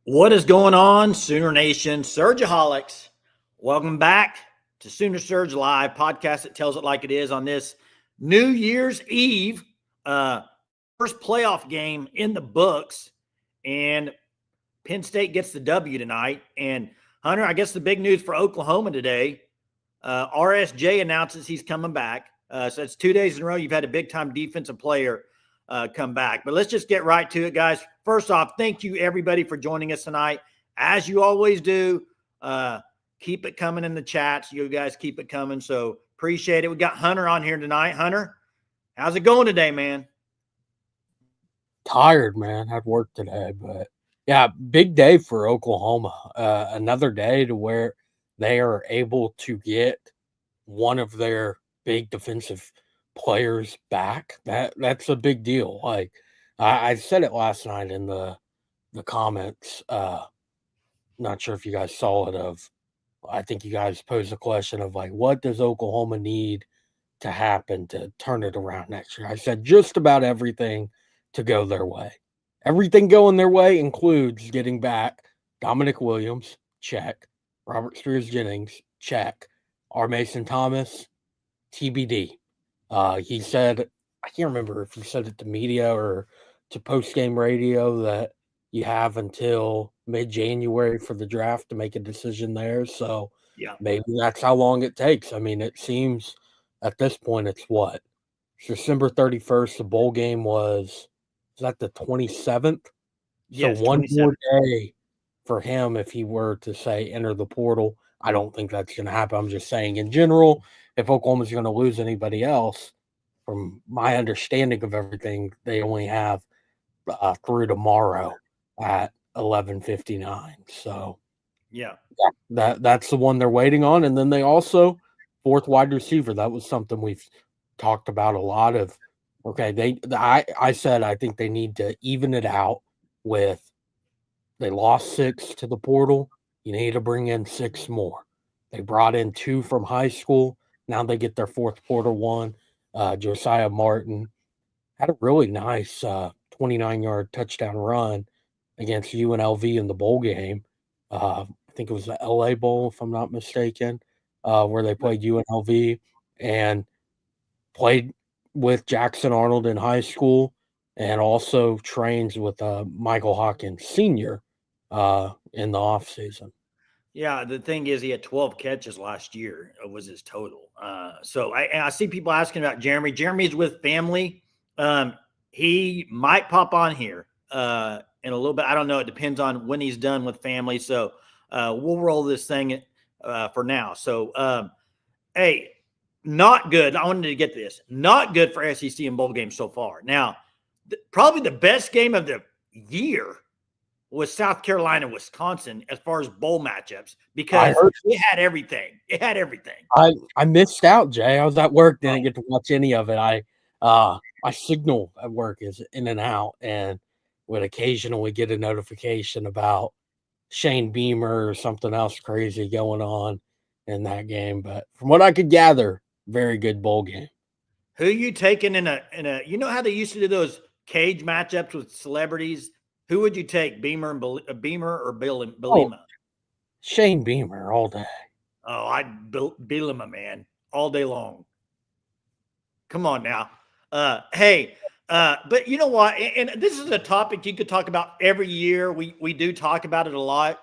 What is going on, Sooner Nation, Surgeaholics? Welcome back to Sooner Surge Live, podcast that tells it like it is on this New Year's Eve. First playoff game in the books, and Penn State gets the W tonight. And Hunter, I guess the big news for Oklahoma today, RSJ announces he's coming back. So it's 2 days in a row you've had a big-time defensive player come back. But let's just get right to it, guys. First off, thank you, everybody, for joining us tonight. As you always do, keep it coming in the chats. You guys keep it coming, so appreciate it. We got Hunter on here tonight. Hunter, how's it going today, man? Tired, man. Had work today, but yeah, big day for Oklahoma. Another day to where they are able to get one of their big defensive players back. That's a big deal. Like I said it last night in the comments. Not sure if you guys saw it. I think you guys posed a question of like, what does Oklahoma need to happen to turn it around next year? I said just about everything to go their way. Everything going their way includes getting back Dominic Williams, check. Robert Spears-Jennings, check. R. Mason Thomas, TBD. He said, I can't remember if he said it to media or to post-game radio, that you have until mid-January for the draft to make a decision there. So yeah, maybe that's how long it takes. I mean, it seems at this point it's what? It's December 31st. The bowl game was that the 27th? Yes, so one 27th. More day for him if he were to say enter the portal. I don't think that's going to happen. I'm just saying in general, if Oklahoma's going to lose anybody else, from my understanding of everything, they only have through tomorrow at 11:59. So yeah, that's the one they're waiting on. And then they also, fourth wide receiver. That was something we've talked about a lot of. Okay, I said I think they need to even it out with, they lost 6 to the portal. You need to bring in 6 more. They brought in 2 from high school. Now they get their 4th portal one. Josiah Martin had a really nice 29-yard touchdown run against UNLV in the bowl game. I think it was the LA Bowl, if I'm not mistaken, where they played UNLV and played with Jackson Arnold in high school, and also trains with Michael Hawkins Sr. In the offseason. Yeah, the thing is, he had 12 catches last year. It was his total. So I see people asking about Jeremy. Jeremy's with family. He might pop on here in a little bit. I don't know. It depends on when he's done with family. So we'll roll this thing for now. So, hey, not good. I wanted to get this. Not good for SEC and bowl games so far. Now, probably the best game of the year was South Carolina, Wisconsin, as far as bowl matchups, because it had everything. It had everything. I missed out, Jay. I was at work, didn't get to watch any of it. My signal at work is in and out, and would occasionally get a notification about Shane Beamer or something else crazy going on in that game. But from what I could gather, very good bowl game. Who you taking in a you know how they used to do those cage matchups with celebrities? Who would you take, Beamer or Belima? Oh, Shane Beamer all day. Oh, I'd Belima, man, all day long. Come on now. Hey, but you know what? And this is a topic you could talk about every year. We do talk about it a lot.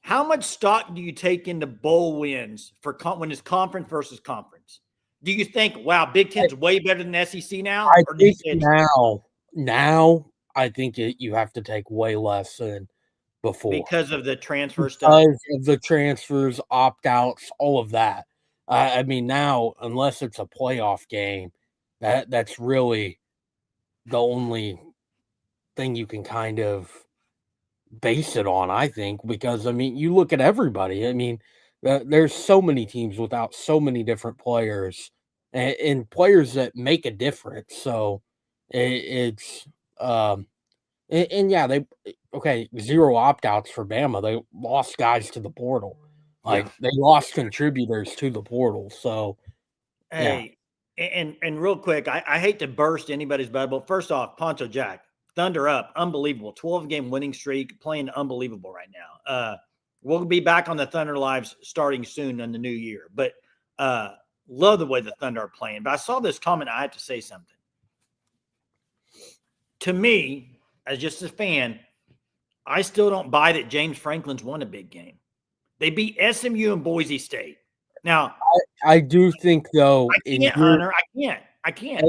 How much stock do you take into bowl wins for when it's conference versus conference? Do you think, wow, Big Ten's way better than SEC now? I think now I think you have to take way less than before. Because of the transfer stuff? Because of the transfers, opt-outs, all of that. I mean, now, unless it's a playoff game, that's really the only thing you can kind of base it on, I think, because, I mean, you look at everybody. I mean, there's so many teams without so many different players and players that make a difference. So it's and yeah, zero opt-outs for Bama. They lost guys to the portal. They lost contributors to the portal. So hey, and real quick, I hate to burst anybody's bubble. First off, Poncho Jack, Thunder up, unbelievable. 12-game winning streak, playing unbelievable right now. We'll be back on the Thunder Lives starting soon in the new year. But love the way the Thunder are playing. But I saw this comment. I have to say something. To me, as just a fan, I still don't buy that James Franklin's won a big game. They beat SMU and Boise State. Now, I do think, though, Hunter. I can't.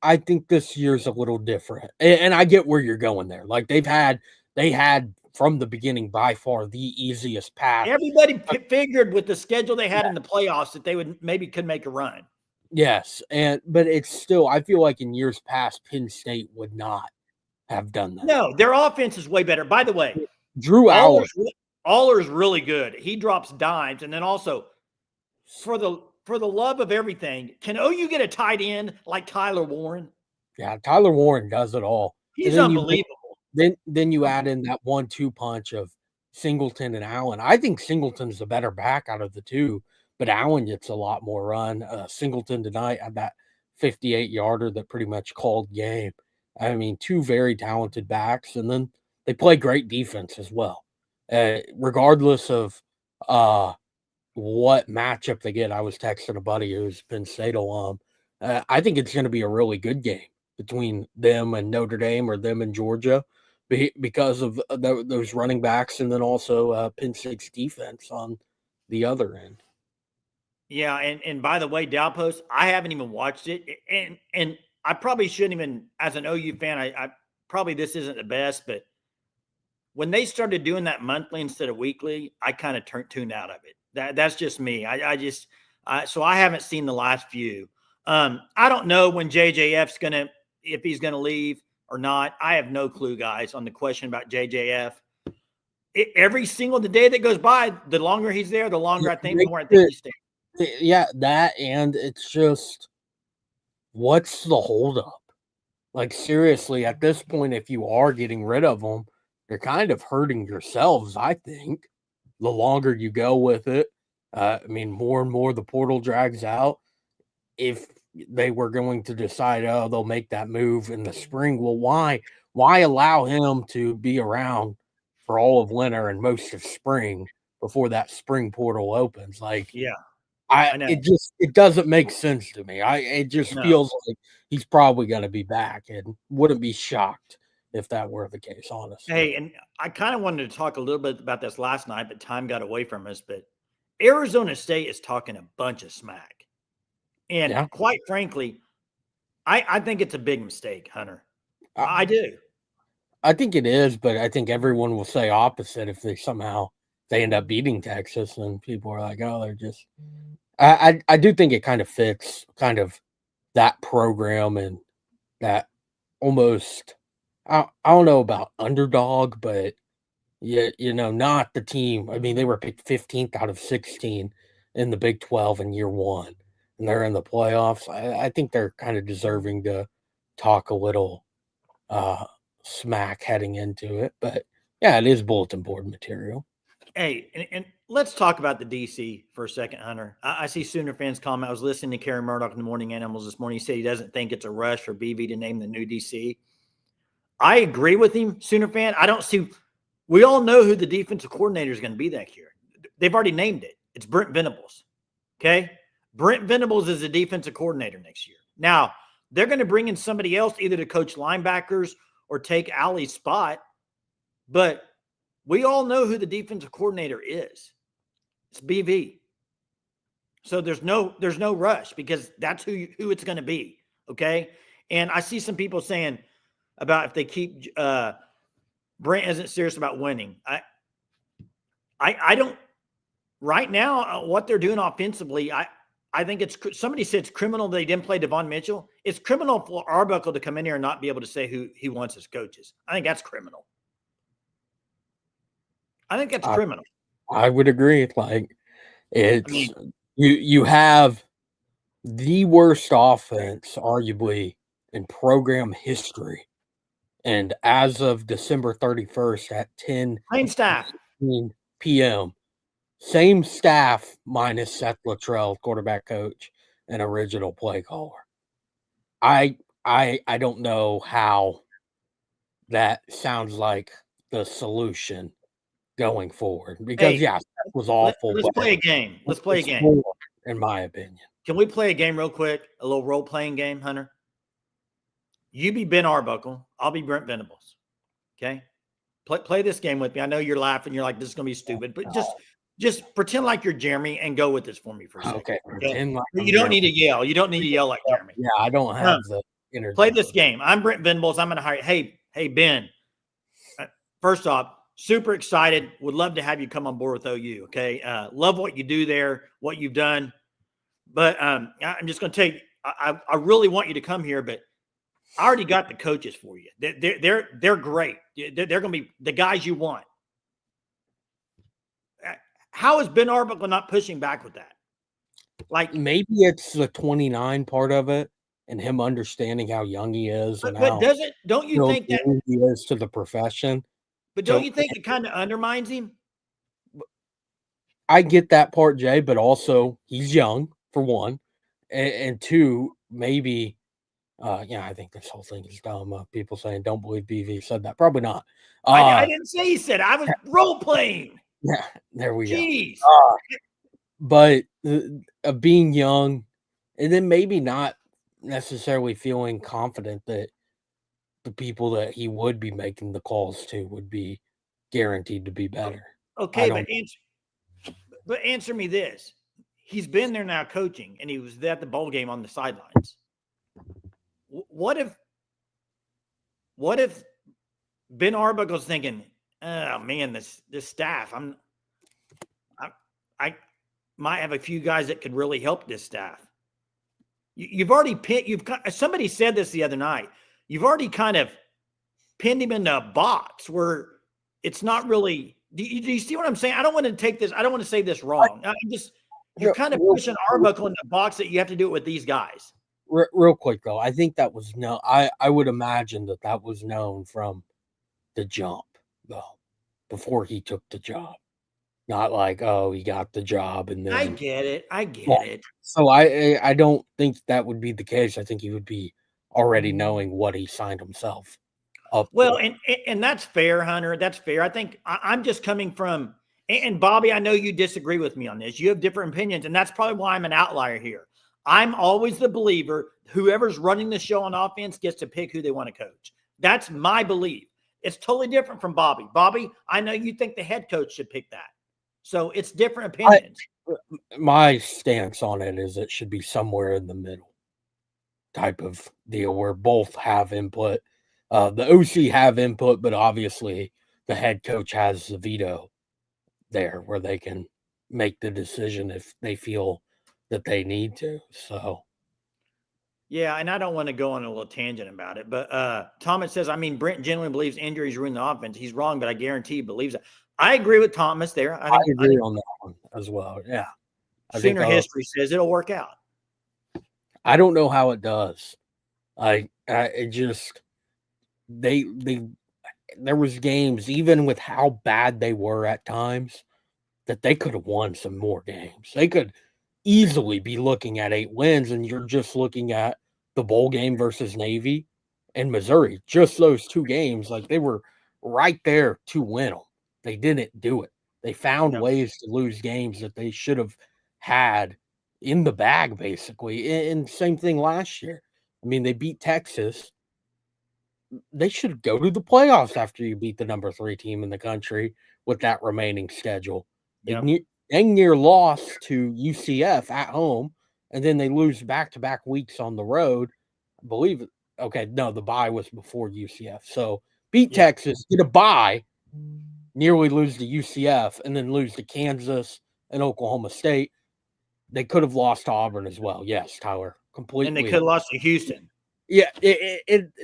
I think this year's a little different, and I get where you're going there. Like they had from the beginning by far the easiest path. Everybody figured with the schedule they had in the playoffs that they could make a run. Yes, but it's still, I feel like in years past, Penn State would not have done that. No, their offense is way better. By the way, Drew Aller's really good. He drops dimes, and then also for the love of everything, can OU get a tight end like Tyler Warren? Yeah, Tyler Warren does it all. He's unbelievable. Then you add in that 1-2 punch of Singleton and Allen. I think Singleton's the better back out of the two, but Allen gets a lot more run. Singleton tonight had that 58-yarder that pretty much called game. I mean, two very talented backs, and then they play great defense as well. Regardless of what matchup they get, I was texting a buddy who's Penn State alum. I think it's going to be a really good game between them and Notre Dame or them and Georgia because of those running backs, and then also Penn State's defense on the other end. Yeah, and by the way, Dow Post, I haven't even watched it, and I probably shouldn't even, as an OU fan, I probably this isn't the best, but when they started doing that monthly instead of weekly, I kind of tuned out of it. That's just me. So I haven't seen the last few. I don't know when JJF's if he's gonna leave or not. I have no clue, guys, on the question about JJF. Every single day that goes by, the longer he's there, the longer I think he's staying. Yeah, that, and it's just, what's the holdup? Like, seriously, at this point, if you are getting rid of them, you're kind of hurting yourselves, I think, the longer you go with it. I mean, more and more the portal drags out. If they were going to decide, they'll make that move in the spring, well, why allow him to be around for all of winter and most of spring before that spring portal opens? Like, yeah. It doesn't make sense to me. It just feels like he's probably going to be back, and wouldn't be shocked if that were the case, honestly. Hey, and I kind of wanted to talk a little bit about this last night, but time got away from us. But Arizona State is talking a bunch of smack, and quite frankly, I think it's a big mistake, Hunter. I do. I think it is, but I think everyone will say opposite if they end up beating Texas, and people are like, oh, they're just. I do think it kind of fits kind of that program and that almost. I don't know about underdog, but not the team. I mean, they were picked 15th out of 16 in the Big 12 in year one, and they're in the playoffs. I think they're kind of deserving to talk a little smack heading into it. But yeah, it is bulletin board material. Hey, and let's talk about the DC for a second, Hunter. I see Sooner fans comment. I was listening to Karen Murdoch in the Morning Animals this morning. He said he doesn't think it's a rush for BV to name the new DC. I agree with him, Sooner fan. I don't see – we all know who the defensive coordinator is going to be that year. They've already named it. It's Brent Venables, okay? Brent Venables is the defensive coordinator next year. Now, they're going to bring in somebody else either to coach linebackers or take Allie's spot, but we all know who the defensive coordinator is. It's BV. So there's no rush because that's who it's going to be, okay? And I see some people saying – about if they keep Brent isn't serious about winning. I don't right now what they're doing offensively. I think it's somebody said it's criminal they didn't play Devon Mitchell. It's criminal for Arbuckle to come in here and not be able to say who he wants as coaches. I think that's criminal. I think that's criminal. I would agree. Like you have the worst offense arguably in program history. And as of December 31st at 10 p.m., same staff minus Seth Luttrell, quarterback coach, and original play caller. I don't know how that sounds like the solution going forward. Because, Hey, yeah, Steph was awful, let's but play a game. Let's play a it's game. more, in my opinion. Can we play a game real quick? A little role playing game, Hunter. You be Ben Arbuckle. I'll be Brent Venables. Okay. Play this game with me. I know you're laughing. You're like, this is gonna be stupid, but just pretend like you're Jeremy and go with this for me for a second. Okay, pretend like But I'm you don't need Jeremy. to yell. You don't need to yell like Jeremy. Yeah, I don't have the energy. Play this game. I'm Brent Venables. I'm gonna hire. Hey, Ben. First off, super excited. Would love to have you come on board with OU. Okay. Love what you do there, what you've done. But I'm just gonna tell you, I really want you to come here, but I already got the coaches for you. They're great. They're going to be the guys you want. How is Ben Arbuckle not pushing back with that? Like maybe it's the 29 part of it and him understanding how young he is and but how don't you think that he is to the profession. But don't you think it kind of undermines him? I get that part, Jay, but also he's young for one, and two, maybe. I think this whole thing is dumb. People saying don't believe BV said that. Probably not. I didn't say he said. I was role playing. Yeah, there we Jeez. go. But being young, and then maybe not necessarily feeling confident that the people that he would be making the calls to would be guaranteed to be better. Okay, but answer me this. He's been there now coaching, and he was at the bowl game on the sidelines. What if Ben Arbuckle's thinking, oh man, this staff, I might have a few guys that could really help this staff. You've already pinned, somebody said this the other night. You've already kind of pinned him in a box where it's not really. Do you see what I'm saying? I don't want to take this. I don't want to say this wrong. You're kind of pushing Arbuckle in the box that you have to do it with these guys. Real quick though, I think that was I would imagine that was known from the jump though, before he took the job. Not like, oh, he got the job and then I get it. So I don't think that would be the case. I think he would be already knowing what he signed himself up Well, for. and that's fair, Hunter. That's fair. I think I'm just coming from, and Bobby, I know you disagree with me on this. You have different opinions, and that's probably why I'm an outlier here. I'm always the believer whoever's running the show on offense gets to pick who they want to coach. That's my belief. It's totally different from Bobby. Bobby, I know you think the head coach should pick that. So it's different opinions. My stance on it is it should be somewhere in the middle type of deal where both have input. The OC have input, but obviously the head coach has the veto there where they can make the decision if they feel that they need to. So yeah, and I don't want to go on a little tangent about it, but Thomas says, Brent genuinely believes injuries ruin the offense. He's wrong, but I guarantee he believes it. I agree with Thomas there. I agree on that one as well. Yeah. Sooner history says it'll work out. I don't know how it does. It just there was games, even with how bad they were at times, that they could have won some more games. They could easily be looking at 8 wins, and you're just looking at the bowl game versus Navy and Missouri. Just those 2 games, like they were right there to win them. They didn't do it. They found ways to lose games that they should have had in the bag, basically. And same thing last year. They beat Texas. They should go to the playoffs after you beat the number 3 team in the country with that remaining schedule. Yep. They dang near lost to UCF at home, and then they lose back-to-back weeks on the road. I believe the bye was before UCF. So beat Texas, get a bye, nearly lose to UCF, and then lose to Kansas and Oklahoma State. They could have lost to Auburn as well. Yes, Tyler, completely. And they could have lost to Houston. Yeah,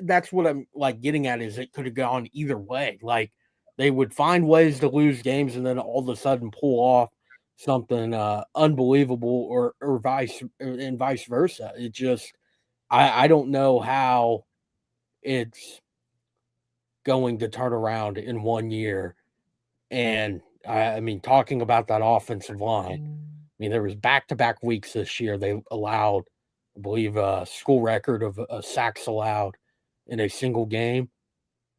that's what I'm getting at is it could have gone either way. Like they would find ways to lose games and then all of a sudden pull off something unbelievable or vice versa. It just I don't know how it's going to turn around in 1 year. And talking about that offensive line, there was back-to-back weeks this year. They allowed, I believe, a school record of sacks allowed in a single game.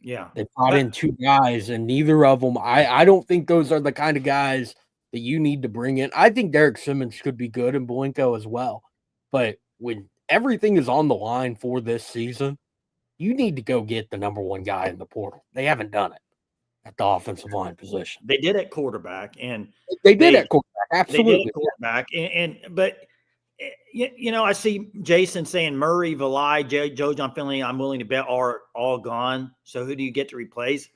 Yeah. They brought in 2 guys, and neither of them. I don't think those are the kind of guys that you need to bring in. I think Derek Simmons could be good and Blinko as well. But when everything is on the line for this season, you need to go get the number 1 guy in the portal. They haven't done it at the offensive line position. They did at quarterback, and They did at quarterback, they did absolutely. at quarterback, but I see Jason saying Murray, Valai, Joe John Finley, I'm willing to bet are all gone. So who do you get to replace?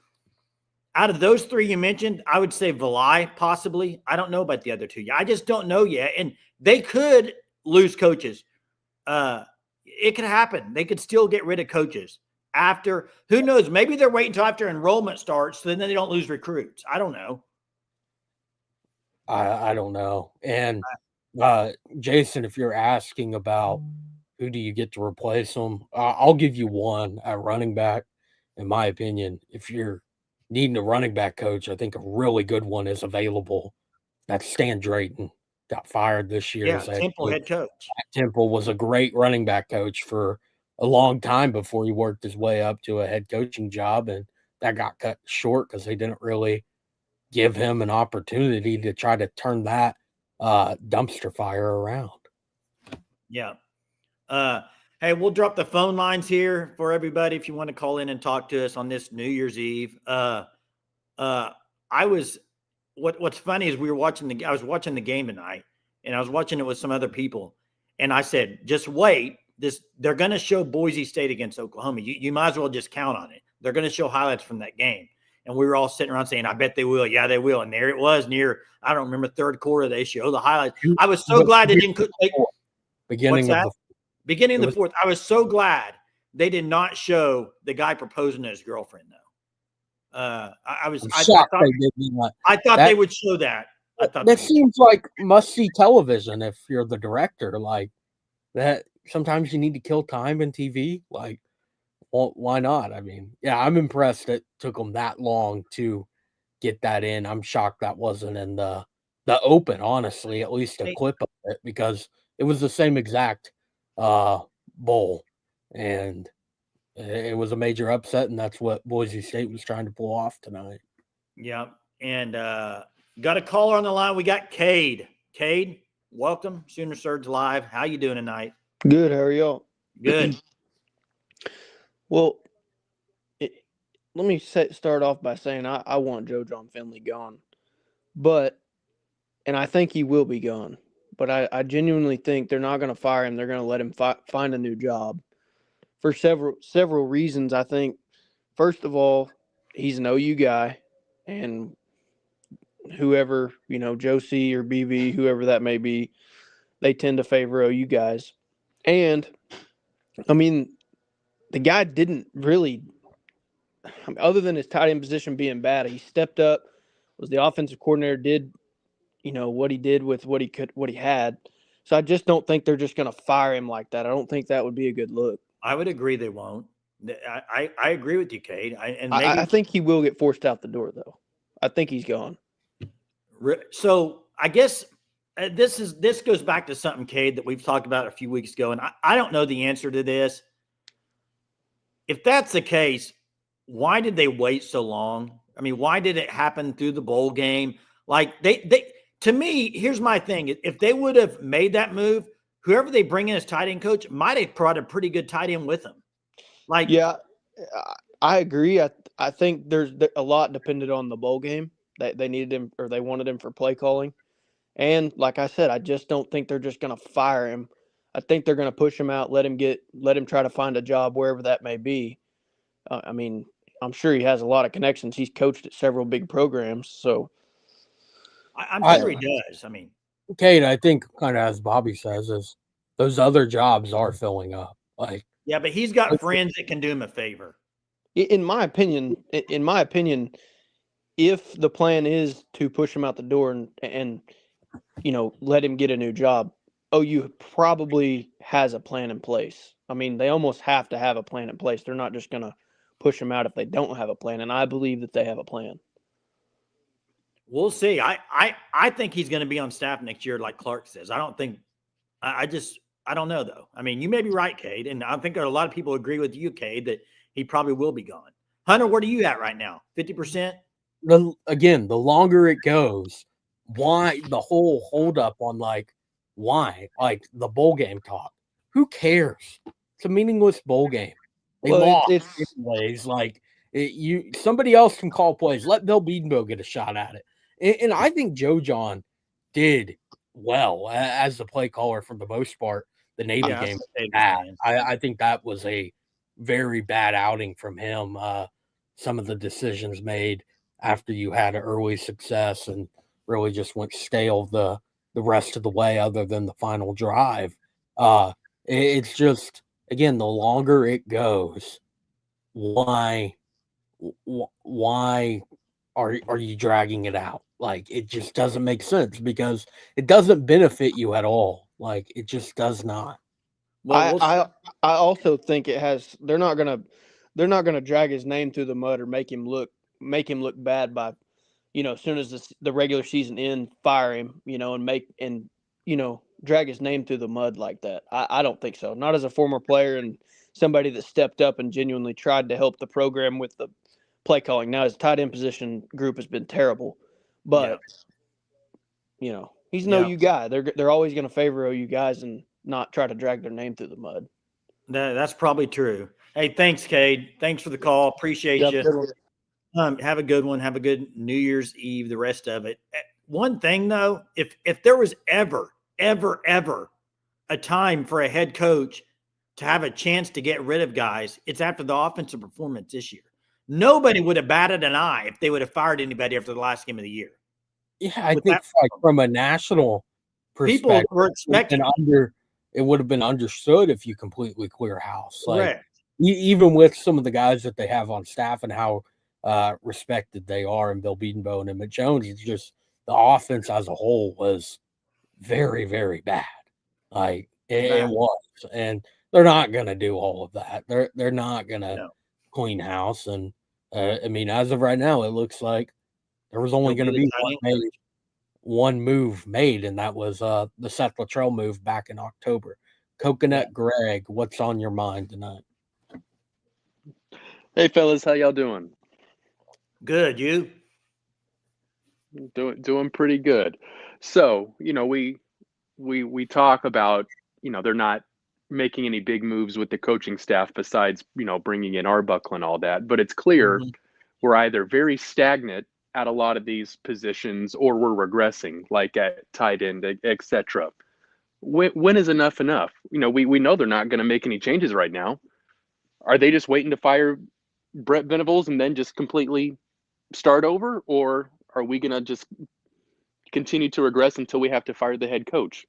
Out of those 3 you mentioned, I would say Valai possibly. I don't know about the other 2. I just don't know yet, and they could lose coaches. It could happen. They could still get rid of coaches after. Who knows? Maybe they're waiting until after enrollment starts, so then they don't lose recruits. I don't know. I don't know. And Jason, if you're asking about who do you get to replace them, I'll give you one at running back. In my opinion, if you're needing a running back coach, I think a really good one is available. That's Stan Drayton. Got fired this year. Yeah, Temple head coach. Temple was a great running back coach for a long time before he worked his way up to a head coaching job, and that got cut short because they didn't really give him an opportunity to try to turn that dumpster fire around. Yeah. Hey, we'll drop the phone lines here for everybody if you want to call in and talk to us on this New Year's Eve. What's funny is I was watching the game tonight, and I was watching it with some other people, and I said, just wait. They're going to show Boise State against Oklahoma. You might as well just count on it. They're going to show highlights from that game. And we were all sitting around saying, I bet they will. Yeah, they will. And there it was near, I don't remember, third quarter, they show the highlights. I was so glad they didn't beginning of the fourth. I was so glad they did not show the guy proposing to his girlfriend, though. I thought they would show that. That seems like must-see television if you're the director. Like that, sometimes you need to kill time in TV. Like, well, why not? I mean, yeah, I'm impressed it took them that long to get that in. I'm shocked that wasn't in the open, honestly, at least a clip of it, because it was the same exact bowl, and it was a major upset, and that's what Boise State was trying to pull off tonight. Yeah, and got a caller on the line. We got Cade. Cade, welcome, Sooner Surge Live. How you doing tonight? Good. How are y'all? Good. Well, let me start off by saying I want Joe John Finley gone, and I think he will be gone. But I genuinely think they're not going to fire him. They're going to let him find a new job for several reasons. I think, first of all, he's an OU guy, and whoever, Josie or BB, whoever that may be, they tend to favor OU guys. And, I mean, the guy didn't really, other than his tight end position being bad, he stepped up, was the offensive coordinator, did, what he did with what he had. So I just don't think they're just going to fire him like that. I don't think that would be a good look. I would agree they won't. I agree with you, Cade. I think he will get forced out the door, though. I think he's gone. So I guess this goes back to something, Cade, that we've talked about a few weeks ago, and I don't know the answer to this. If that's the case, why did they wait so long? I mean, why did it happen through the bowl game? Like they to me, here's my thing. If they would have made that move, whoever they bring in as tight end coach might have brought a pretty good tight end with them. Like, yeah, I agree. I think there's a lot depended on the bowl game. They needed him, or they wanted him for play calling. And like I said, I just don't think they're just going to fire him. I think they're going to push him out, let him try to find a job wherever that may be. I mean, I'm sure he has a lot of connections. He's coached at several big programs, so I'm sure he does. I mean, Kate, I think kind of as Bobby says, is those other jobs are filling up. Like, yeah, but he's got friends that can do him a favor. In my opinion, if the plan is to push him out the door and let him get a new job, OU probably has a plan in place. I mean, they almost have to have a plan in place. They're not just going to push him out if they don't have a plan, and I believe that they have a plan. We'll see. I think he's going to be on staff next year, like Clark says. I don't think – I don't know, though. I mean, you may be right, Cade, and I think there are a lot of people who agree with you, Cade, that he probably will be gone. Hunter, what are you at right now? 50%? Again, the longer it goes, why the whole holdup on why the bowl game talk? Who cares? It's a meaningless bowl game. They lost anyways. Somebody else can call plays. Let Bill Bedenbaugh get a shot at it. And I think Joe John did well as the play caller for the most part. The Navy game was bad. I think that was a very bad outing from him. Some of the decisions made after you had an early success and really just went stale the rest of the way other than the final drive. It's just, again, the longer it goes, why are you dragging it out? It just doesn't make sense because it doesn't benefit you at all. It just does not. Well, I also think it has. They're not gonna drag his name through the mud or make him look bad by, as soon as the regular season ends, fire him, and drag his name through the mud like that. I don't think so. Not as a former player and somebody that stepped up and genuinely tried to help the program with the play calling. Now his tight end position group has been terrible, but he's an OU guy. They're always going to favor OU guys and not try to drag their name through the mud. That's probably true. Hey, thanks, Cade. Thanks for the call. Appreciate you. Have a good one. Have a good New Year's Eve, the rest of it. One thing, though, if there was ever a time for a head coach to have a chance to get rid of guys, it's after the offensive performance this year. Nobody would have batted an eye if they would have fired anybody after the last game of the year. Yeah, I think from a national perspective, people were expecting it would have been understood if you completely clear house. Even with some of the guys that they have on staff and how respected they are, and Bill Bedenbaugh and Emmett Jones, it's just the offense as a whole was very, very bad. It was, and they're not going to do all of that. They're not going to clean house. And as of right now, it looks like there was only going to be one move made, and that was the Seth Luttrell move back in October. Coconut Greg, what's on your mind tonight? Hey, fellas, how y'all doing? Good, you? Doing pretty good. So, we talk about, they're not making any big moves with the coaching staff besides, bringing in Arbuckle and all that. But it's clear we're either very stagnant at a lot of these positions or we're regressing, like at tight end, etc. When is enough enough? We know they're not going to make any changes right now. Are they just waiting to fire Brett Venables and then just completely start over? Or are we going to just continue to regress until we have to fire the head coach?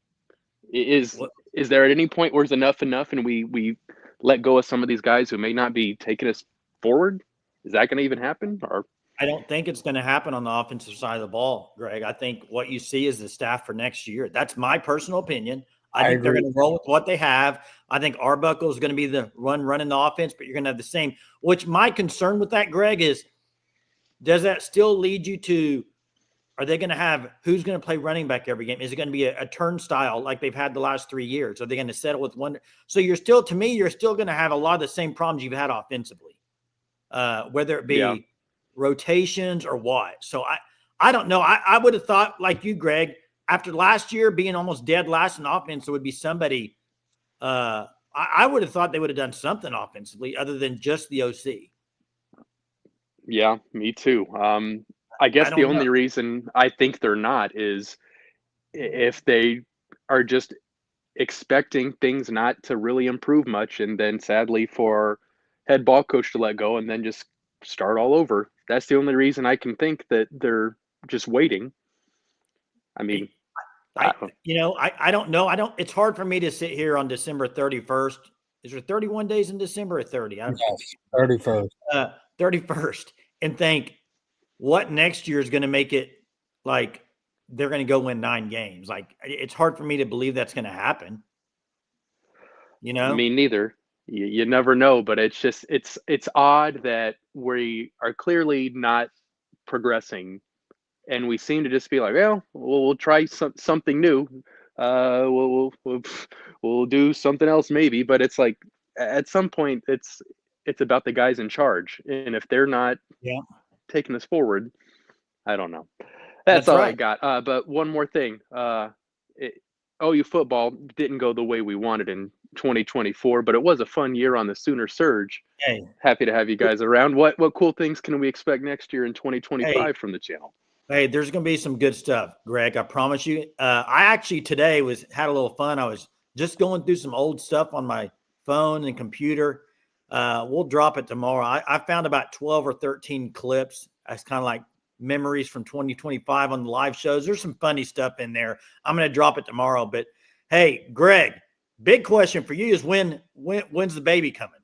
Is there at any point where it's enough and we let go of some of these guys who may not be taking us forward? Is that going to even happen? Or I don't think it's going to happen on the offensive side of the ball, Greg. I think what you see is the staff for next year. That's my personal opinion. I think they're going to roll with what they have. I think Arbuckle is going to be the running the offense, but you're going to have the same. Which my concern with that, Greg, is does that still lead you to are they going to have who's going to play running back every game? Is it going to be a turnstile like they've had the last 3 years? Are they going to settle with one? So you're still going to have a lot of the same problems you've had offensively, whether it be rotations or what. So I don't know. I would have thought like you, Greg, after last year being almost dead last in offense, it would be somebody. I would have thought they would have done something offensively other than just the OC. Yeah, me too. I guess the only reason I think they're not is if they are just expecting things not to really improve much, and then sadly for head ball coach to let go and then just start all over. That's the only reason I can think that they're just waiting. I mean, I don't know. It's hard for me to sit here on December 31st. Is there 31 days in December or 30? Yes, 31st. 31st. And think what next year is going to make it like they're going to go win 9 games. Like it's hard for me to believe that's going to happen. Me neither. You never know, but it's just it's odd that we are clearly not progressing, and we seem to just be like, well, we'll try something new. We'll do something else maybe, but it's like at some point it's it's about the guys in charge. And if they're not Yeah. taking us forward, I don't know. That's That's all I right. got. But one more thing. OU football didn't go the way we wanted in 2024, but it was a fun year on the Sooner Surge. Hey, Happy to have you guys around. What cool things can we expect next year in 2025 hey, from the channel? hey, there's going to be some good stuff, Greg. I promise you. I actually today had a little fun. I was just going through some old stuff on my phone and computer. We'll drop it tomorrow. I found about 12 or 13 clips. That's kind of like memories from 2025 on the live shows. There's some funny stuff in there. I'm going to drop it tomorrow. But hey, Greg, big question for you is when's the baby coming?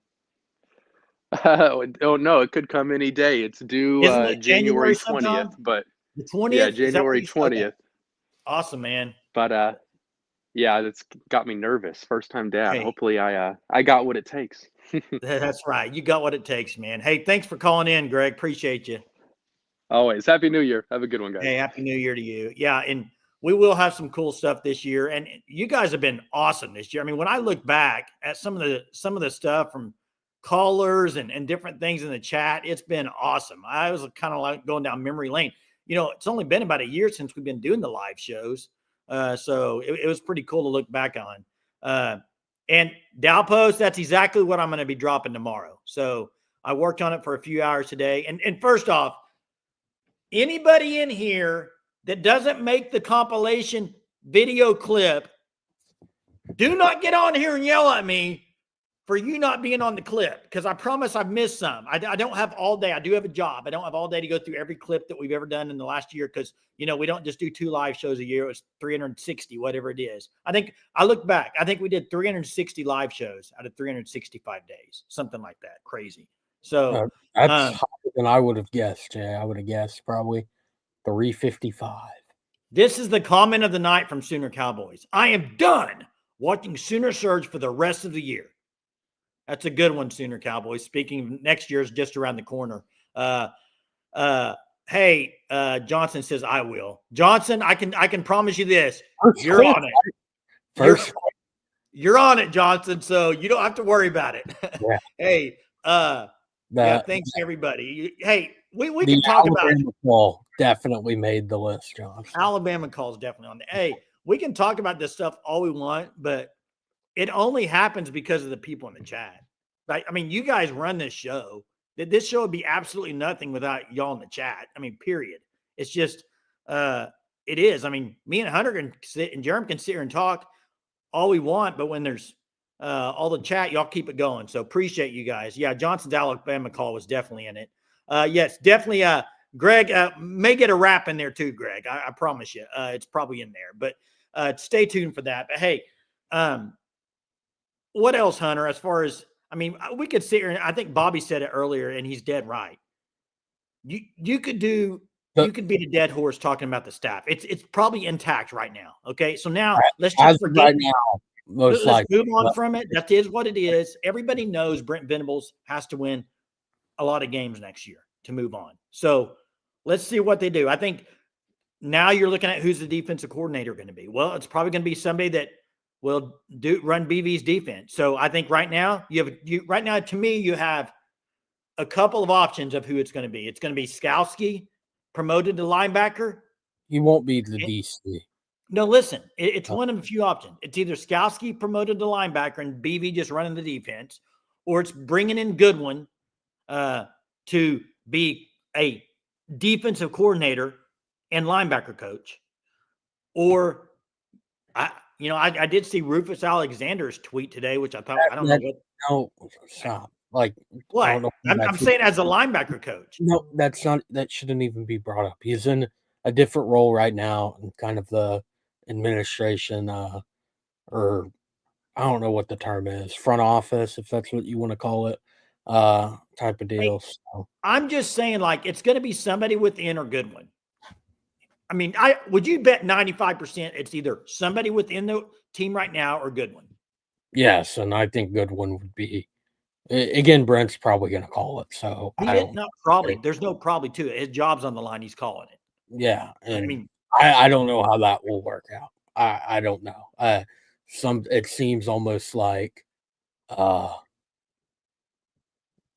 Oh no, it could come any day. It's due Isn't it January sometime? 20th, but The 20th? yeah, Is that what January you said? Okay. 20th. Awesome, man. But yeah, that's got me nervous. First time dad. Hey. Hopefully I got what it takes. That's right. You got what it takes, man. Hey, thanks for calling in, Greg. Appreciate you. Always. Happy New Year. Have a good one, guys. Hey, Happy New Year to you. Yeah, and we will have some cool stuff this year. And you guys have been awesome this year. I mean, when I look back at some of the stuff from callers and different things in the chat, it's been awesome. I was kind of like going down memory lane. You know, it's only been about a year since we've been doing the live shows. So it was pretty cool to look back on. And Dow Post, that's exactly what I'm going to be dropping tomorrow. So I worked on it for a few hours today. And first off, anybody in here that doesn't make the compilation video clip, do not get on here and yell at me for you not being on the clip, because I promise I've missed some. I don't have all day. I do have a job. I don't have all day to go through every clip that we've ever done in the last year because, you know, we don't just do 2 live shows a year. It was 360, whatever it is. I look back. I think we did 360 live shows out of 365 days, something like that. Crazy. So that's higher than I would have guessed. Jay. I would have guessed probably 355. This is the comment of the night from Sooner Cowboys. I am done watching Sooner Surge for the rest of the year. That's a good one, Sooner Cowboys. Speaking of next year is just around the corner. Hey, Johnson says, I will. Johnson, I can promise you this. You're on it. You're on it, Johnson. So you don't have to worry about it. Yeah. Hey, yeah, thanks everybody. Hey, we can talk about it. Call definitely made the list, John. Alabama calls definitely on there. Hey, we can talk about this stuff all we want, but it only happens because of the people in the chat. Like, I mean, you guys run this show. This show would be absolutely nothing without y'all in the chat. I mean, period. It's just, it is. I mean, me and Hunter can sit and Jeremy can sit here and talk all we want, but when there's all the chat, y'all keep it going. So appreciate you guys. Yeah, Johnson's Alabama call was definitely in it. Yes, definitely. Greg may get a rap in there too, Greg. I promise you. It's probably in there, but stay tuned for that. But hey, what else, Hunter? As far as, I mean, we could sit here and I think Bobby said it earlier, and he's dead right. You could be the dead horse talking about the staff. It's probably intact right now. Okay, so now let's just forget right now. Let's move on from it. That is what it is. Everybody knows Brent Venables has to win a lot of games next year to move on. So let's see what they do. I think now you're looking at who's the defensive coordinator going to be. Well, it's probably going to be somebody that will run BV's defense. So I think right now to me, you have a couple of options of who it's going to be. It's going to be Skowski, promoted to linebacker. He won't be the DC. No, listen, it's one of a few options. It's either Skowski promoted to linebacker and BV just running the defense, or it's bringing in Goodwin to be a defensive coordinator and linebacker coach. Or I did see Rufus Alexander's tweet today, which I thought, I don't know what. No, stop. Like, what? I'm saying as a linebacker coach. No, that shouldn't even be brought up. He's in a different role right now in kind of the administration, or I don't know what the term is, front office, if that's what you want to call it, type of deal. So. I'm just saying, like, it's going to be somebody within or Goodwin. I mean, would you bet 95% it's either somebody within the team right now or Goodwin? Yes, and I think Goodwin would be. Again, Brent's probably going to call it. So not probably. There's no probably to it. His job's on the line. He's calling it. Yeah, and I mean, I don't know how that will work out. I don't know. It seems almost like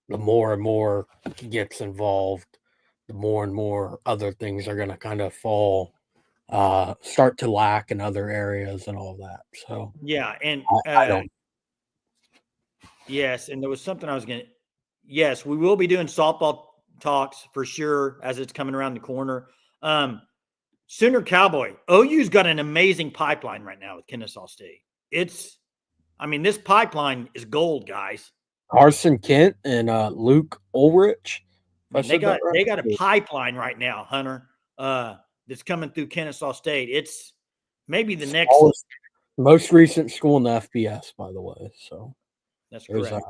the more and more he gets involved, the more and more other things are going to kind of start to lack in other areas and all that. So Yeah, and I don't. yes, and there was something I was going to. Yes, we will be doing softball talks for sure as it's coming around the corner. Sooner Cowboy, OU's got an amazing pipeline right now with Kennesaw State. This pipeline is gold, guys. Carson Kent and Luke Ulrich. They got a pipeline right now, Hunter. That's coming through Kennesaw State. It's maybe the next most recent school in the FBS, by the way. So that's correct.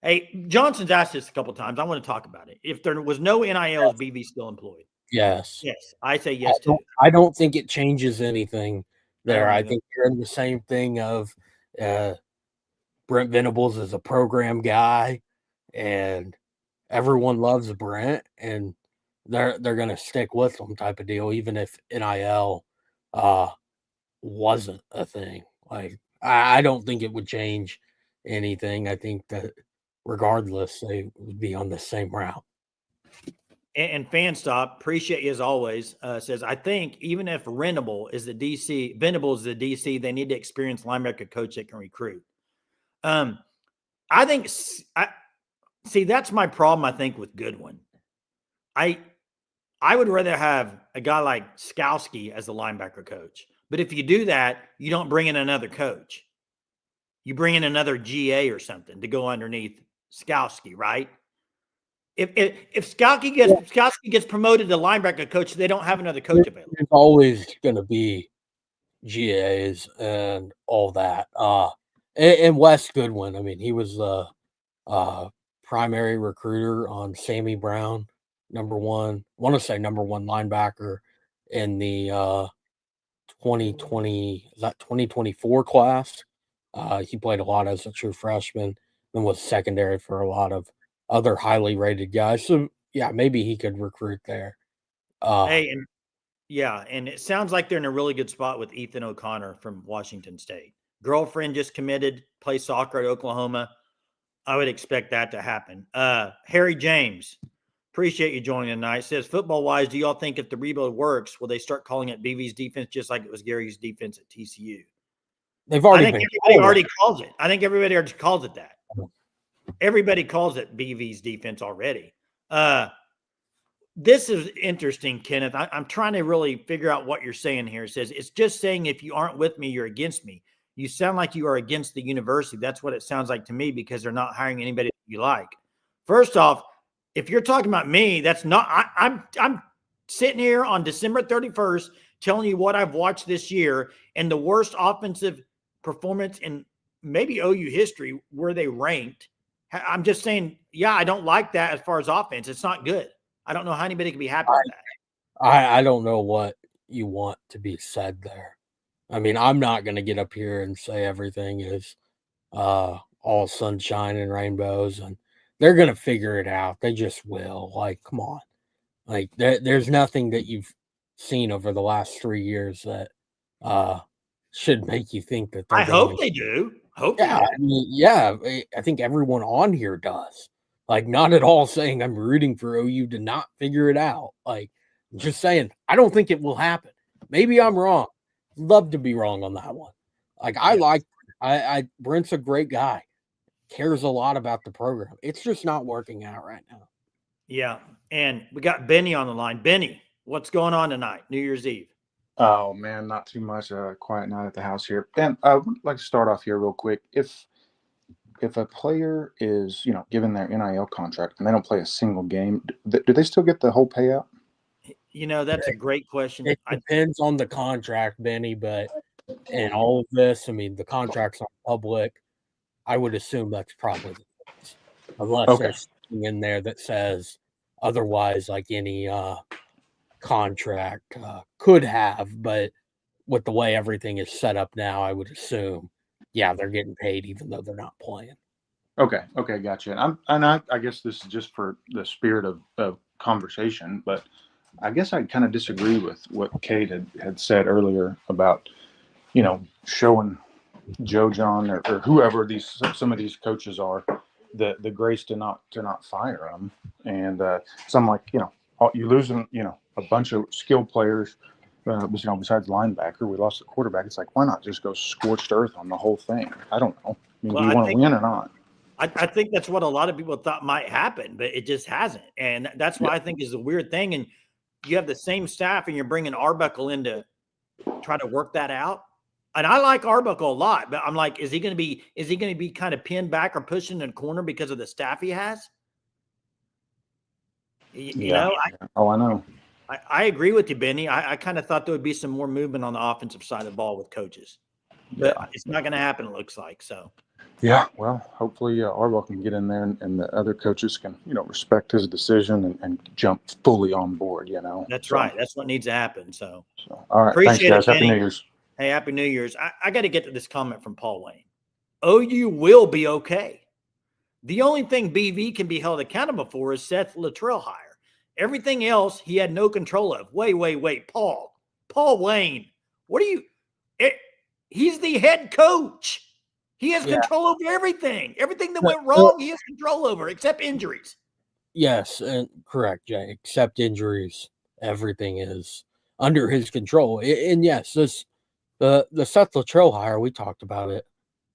Hey, Johnson's asked this a couple of times. I want to talk about it. If there was no NIL, is BV still employed? Yes. Yes, I say yes too. I don't think it changes anything there. I think you're in the same thing of Brent Venables is a program guy, and everyone loves Brent, and they're going to stick with them type of deal, even if NIL wasn't a thing. Like I don't think it would change anything. I think that regardless, they would be on the same route. And Fanstop, appreciate you as always, says, I think even if Venable is the DC, they need to experience linebacker coach that can recruit. I think, that's my problem, I think, with Goodwin. I would rather have a guy like Skowski as the linebacker coach. But if you do that, you don't bring in another coach. You bring in another GA or something to go underneath Skowski, right? If Skowski gets promoted to linebacker coach, they don't have another coach available. There's always going to be GAs and all that. And Wes Goodwin, he was the primary recruiter on Sammy Brown, number one linebacker in the 2024 class. He played a lot as a true freshman and was secondary for a lot of other highly rated guys. So yeah, maybe he could recruit there. And it sounds like they're in a really good spot with Ethan O'Connor from Washington State. Girlfriend just committed, play soccer at Oklahoma. I would expect that to happen. Harry James, appreciate you joining tonight. Says, football wise, do y'all think if the rebuild works, will they start calling it BV's defense just like it was Gary's defense at TCU? Everybody already calls it. I think everybody already calls it that. Everybody calls it BV's defense already. This is interesting, Kenneth. I'm trying to really figure out what you're saying here. It says, it's just saying if you aren't with me, you're against me. You sound like you are against the university. That's what it sounds like to me because they're not hiring anybody that you like. First off, if you're talking about me, that's not – I'm sitting here on December 31st telling you what I've watched this year and the worst offensive performance in maybe OU history where they ranked. I'm just saying, I don't like that as far as offense. It's not good. I don't know how anybody can be happy with that. I don't know what you want to be said there. I'm not going to get up here and say everything is all sunshine and rainbows, and they're going to figure it out. They just will. Like, come on. Like, there's nothing that you've seen over the last 3 years that should make you think that I hope they do. I think everyone on here does. Like, not at all saying I'm rooting for OU to not figure it out. Like, just saying, I don't think it will happen. Maybe I'm wrong. Love to be wrong on that one. Like, Brent's a great guy. Cares a lot about the program. It's just not working out right now. Yeah. And we got Benny on the line. Benny, what's going on tonight, New Year's Eve? Oh, man, not too much. Quiet night at the house here. And I would like to start off here real quick. If a player is, given their NIL contract and they don't play a single game, do they still get the whole payout? That's a great question. It depends on the contract, Benny, but in all of this, the contracts are public. I would assume that's probably the case. Unless there's something in there that says otherwise, like any contract could have, but with the way everything is set up now, I would assume, they're getting paid even though they're not playing. Okay, gotcha. And I guess this is just for the spirit of conversation, but I guess I kind of disagree with what Kate had said earlier about, showing Joe John or whoever some of these coaches are the grace to not fire him. And so I'm like, you're losing, a bunch of skilled players. Besides linebacker, we lost the quarterback. It's like, why not just go scorched earth on the whole thing? I don't know. I mean, Well, do you want to win or not? I think that's what a lot of people thought might happen, but it just hasn't. And that's why I think is the weird thing. And you have the same staff and you're bringing Arbuckle in to try to work that out. And I like Arbuckle a lot, but I'm like, is he going to be kind of pinned back or pushing in the corner because of the staff he has? You know, I know. I agree with you, Benny. I kind of thought there would be some more movement on the offensive side of the ball with coaches, but it's not going to happen. It looks like so. Yeah, well, hopefully Arbuckle can get in there and the other coaches can, respect his decision and jump fully on board, That's right. That's what needs to happen. So all right. Appreciate Thanks, guys. it, Happy Benny. New Year's. Hey, Happy New Year's. I got to get to this comment from Paul Wayne. OU will be okay. The only thing BV can be held accountable for is Seth Luttrell hire. Everything else he had no control of. Wait, Paul Wayne, what are you? He's the head coach. He has control over everything. Everything that went wrong, he has control over, except injuries. Yes, and correct, Jay. Except injuries, everything is under his control. And yes, the Seth Luttrell hire, we talked about it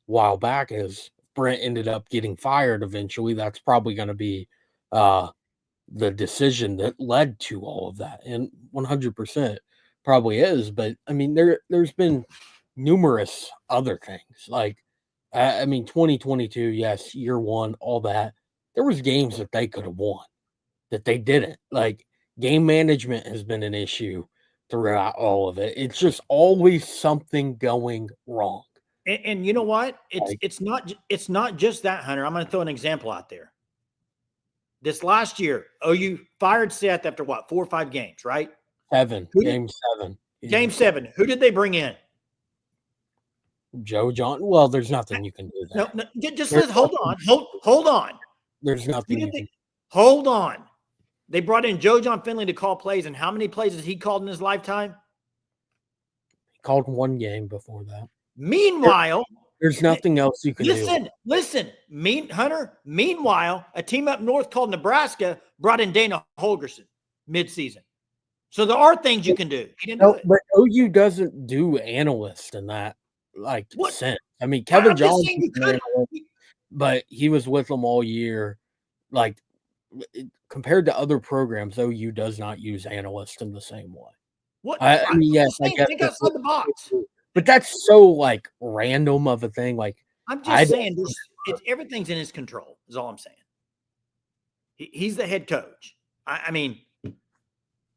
a while back, is Brent ended up getting fired eventually. That's probably going to be the decision that led to all of that, and 100% probably is. But I mean, there's been numerous other things like. 2022, yes, year one, all that. There was games that they could have won that they didn't. Like, game management has been an issue throughout all of it. It's just always something going wrong. And you know what? It's not just that, Hunter. I'm going to throw an example out there. This last year, OU fired Seth after what, 4 or 5 games, right? Game 7. Game 7. Who did they bring in? Joe John. Well, there's nothing you can do there. No, just hold on. There's nothing. Hold on. They brought in Joe John Finley to call plays, and how many plays has he called in his lifetime? He called 1 game before that. Meanwhile, there's nothing else you can do. Listen, Hunter. Meanwhile, a team up north called Nebraska brought in Dana Holgerson midseason. So there are things you can do. He didn't do it. But OU doesn't do analysts in that sense. I mean, Kevin Johnson, but he was with them all year. Like, compared to other programs, OU does not use analysts in the same way. What? I mean, yes, I guess think outside the box. But that's so random of a thing. I'm just saying, everything's in his control. Is all I'm saying. He's the head coach. I mean,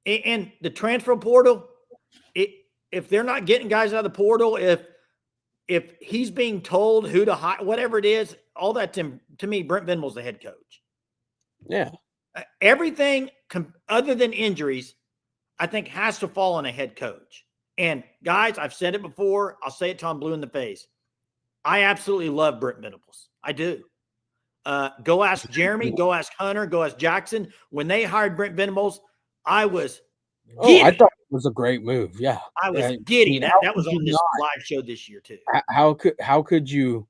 and the transfer portal. If they're not getting guys out of the portal, if he's being told who to hire, whatever it is, all that to me, Brent Venables the head coach. Yeah. Everything other than injuries, I think, has to fall on a head coach. And guys, I've said it before. I'll say it till I'm blue in the face. I absolutely love Brent Venables. I do. Go ask Jeremy. Go ask Hunter. Go ask Jackson. When they hired Brent Venables, I was giddy. I thought it was a great move. Yeah, I was giddy. That was on this live show this year too. How could you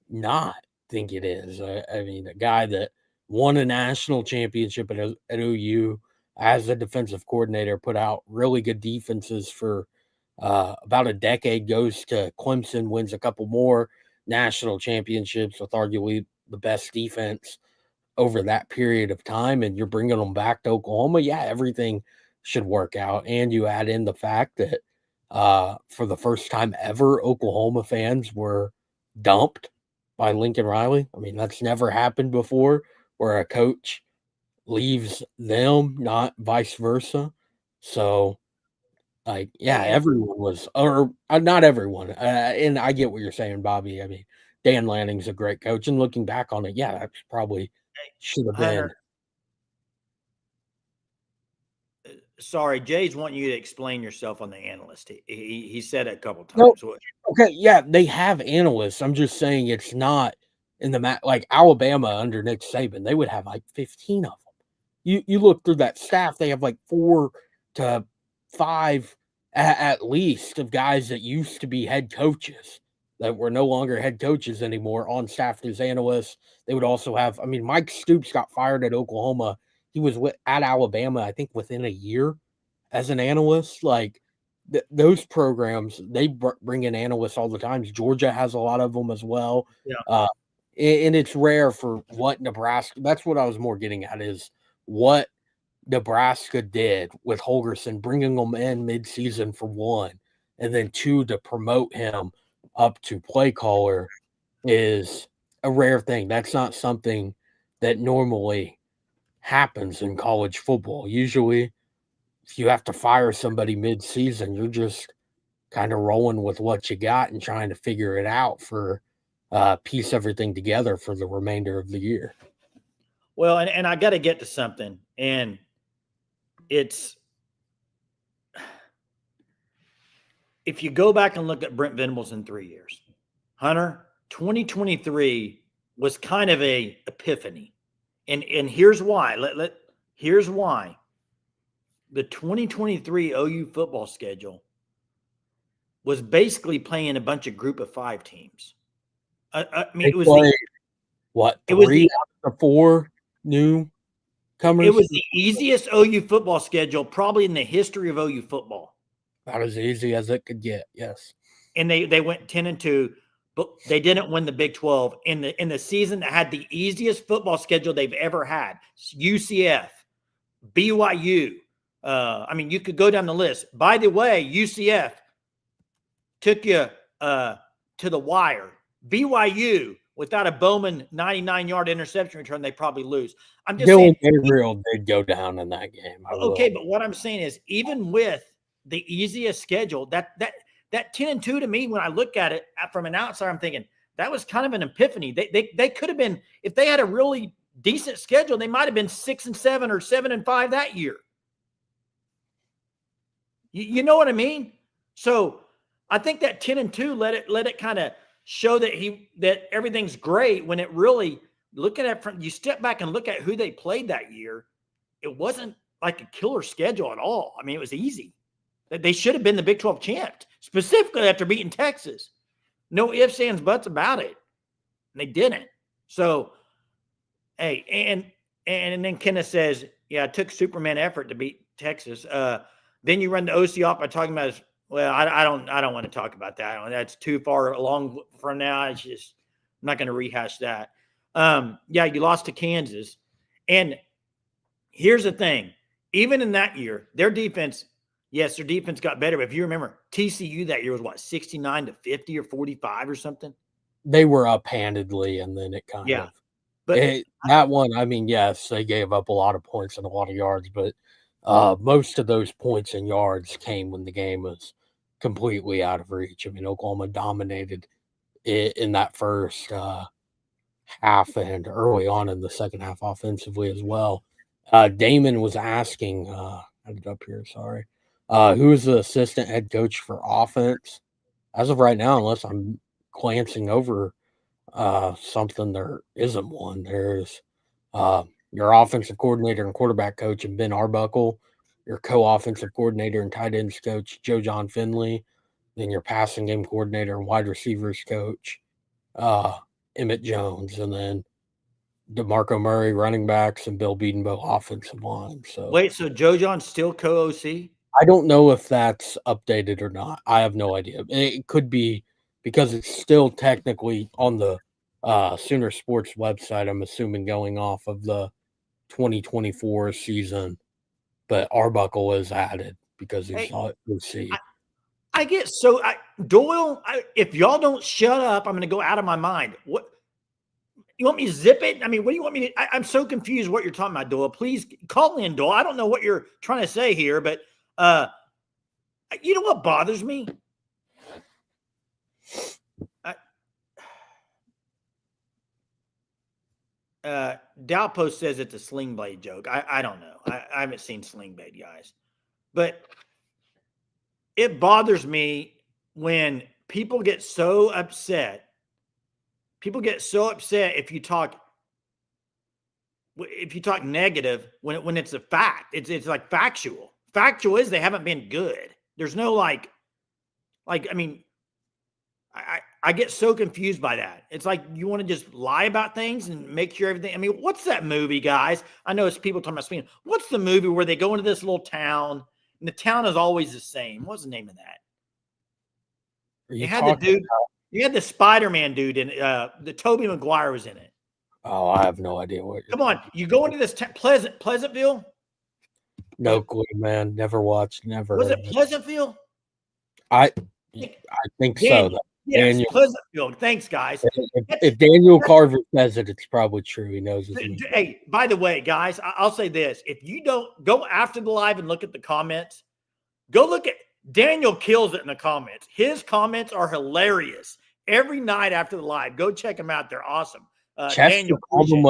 not think it is? I mean, a guy that won a national championship at OU as a defensive coordinator, put out really good defenses for about a decade, goes to Clemson, wins a couple more national championships with arguably the best defense over that period of time, and you're bringing them back to Oklahoma. Yeah, everything should work out. And you add in the fact that for the first time ever, Oklahoma fans were dumped by Lincoln Riley. I mean, that's never happened before, where a coach leaves them, not vice versa. So, everyone was, or not everyone. And I get what you're saying, Bobby. I mean, Dan Lanning's a great coach, and looking back on it, that's probably should have been. Sorry, Jay's wanting you to explain yourself on the analyst. He said it a couple times. No, okay, yeah, they have analysts. I'm just saying it's not in the like Alabama under Nick Saban. They would have 15 of them. You look through that staff, they have 4 to 5 at least of guys that used to be head coaches that were no longer head coaches anymore on staff as analysts. They would also have, I mean, Mike Stoops got fired at Oklahoma. He was at Alabama, I think, within a year as an analyst. Like those programs, they bring in analysts all the time. Georgia has a lot of them as well. Yeah. And it's rare for what Nebraska, that's what I was more getting at, is what Nebraska did with Holgorsen, bringing him in midseason for one, and then two, to promote him up to play caller is a rare thing. That's not something that normally happens in college football. Usually, if you have to fire somebody mid-season, you're just kind of rolling with what you got and trying to figure it out for piece everything together for the remainder of the year. Well, and I got to get to something, and it's if you go back and look at Brent Venables in 3 years, Hunter, 2023 was kind of a epiphany. And here's why. Here's why. The 2023 OU football schedule was basically playing a bunch of group of 5 teams. I mean, it was three out of 4 new comers? It was the easiest OU football schedule probably in the history of OU football. About as easy as it could get, yes. And they went 10-2, but they didn't win the Big 12 in the season that had the easiest football schedule they've ever had. UCF, BYU. I mean, you could go down the list. By the way, UCF took you to the wire. BYU, without a Bowman 99-yard interception return, they probably lose. I'm just saying. Gabriel did go down in that game. Okay, but what I'm saying is, even with the easiest schedule, that 10-2 to me, when I look at it from an outsider, I'm thinking that was kind of an epiphany. They could have been, if they had a really decent schedule, they might have been 6-7 or 7-5 that year. You know what I mean? So I think that 10-2 let it kind of show that everything's great, when it really, looking at from, you step back and look at who they played that year, it wasn't like a killer schedule at all. I mean, it was easy. They should have been the Big 12 champ, specifically after beating Texas. No ifs, ands, buts about it. And they didn't. So, hey, and then Kenneth says, yeah, it took Superman effort to beat Texas. Then you run the OC off by talking about, well, I don't want to talk about that. That's too far along from now. It's just, I'm not going to rehash that. Yeah, you lost to Kansas. And here's the thing. Even in that year, their defense got better. But if you remember, TCU that year was what, 69-50 or 45 or something? They were up handedly, and then it kind of. But that one, I mean, yes, they gave up a lot of points and a lot of yards, but most of those points and yards came when the game was completely out of reach. I mean, Oklahoma dominated it in that first half and early on in the second half offensively as well. Damon was asking, I had it up here, sorry. Who is the assistant head coach for offense? As of right now, unless I'm glancing over something, there isn't one. There's your offensive coordinator and quarterback coach, and Ben Arbuckle, your co-offensive coordinator and tight ends coach, Joe John Finley, then your passing game coordinator and wide receivers coach, Emmett Jones, and then DeMarco Murray, running backs, and Bill Bedenbaugh, offensive line. So wait, so Joe John's still co-OC? I don't know if that's updated or not. I have no idea. It could be because it's still technically on the Sooner Sports website, I'm assuming, going off of the 2024 season. But Arbuckle is added because he's not OC. I get so Doyle. If y'all don't shut up, I'm going to go out of my mind. What you want me to zip it? I mean, what do you want me to? I'm so confused what you're talking about, Doyle. Please call in, Doyle. I don't know what you're trying to say here, but you know what bothers me? Dalpo says it's a sling blade joke. I don't know. I haven't seen sling blade, guys. But it bothers me when people get so upset. People get so upset if you talk negative when it's a fact. It's like factual. Factual is they haven't been good. There's no like I mean, I get so confused by that. It's like you want to just lie about things and make sure everything. I mean, what's that movie, guys? I know it's people talking about Spain. What's the movie where they go into this little town and the town is always the same? What's the name of that? Are They had the dude. You had the Spider-Man dude in the Tobey Maguire was in it. Oh, I have no idea what. Come on, you go into this Pleasantville. No clue, man. Never watched. Never. Was it Pleasantville? I think so. Yes, Daniel, Pleasantville. Thanks, guys. if Daniel Carver says it, it's probably true. He knows his name. Hey, by the way, guys, I'll say this: if you don't go after the live and look at the comments, go look at Daniel kills it in the comments. His comments are hilarious every night after the live. Go check them out; they're awesome. Chester called him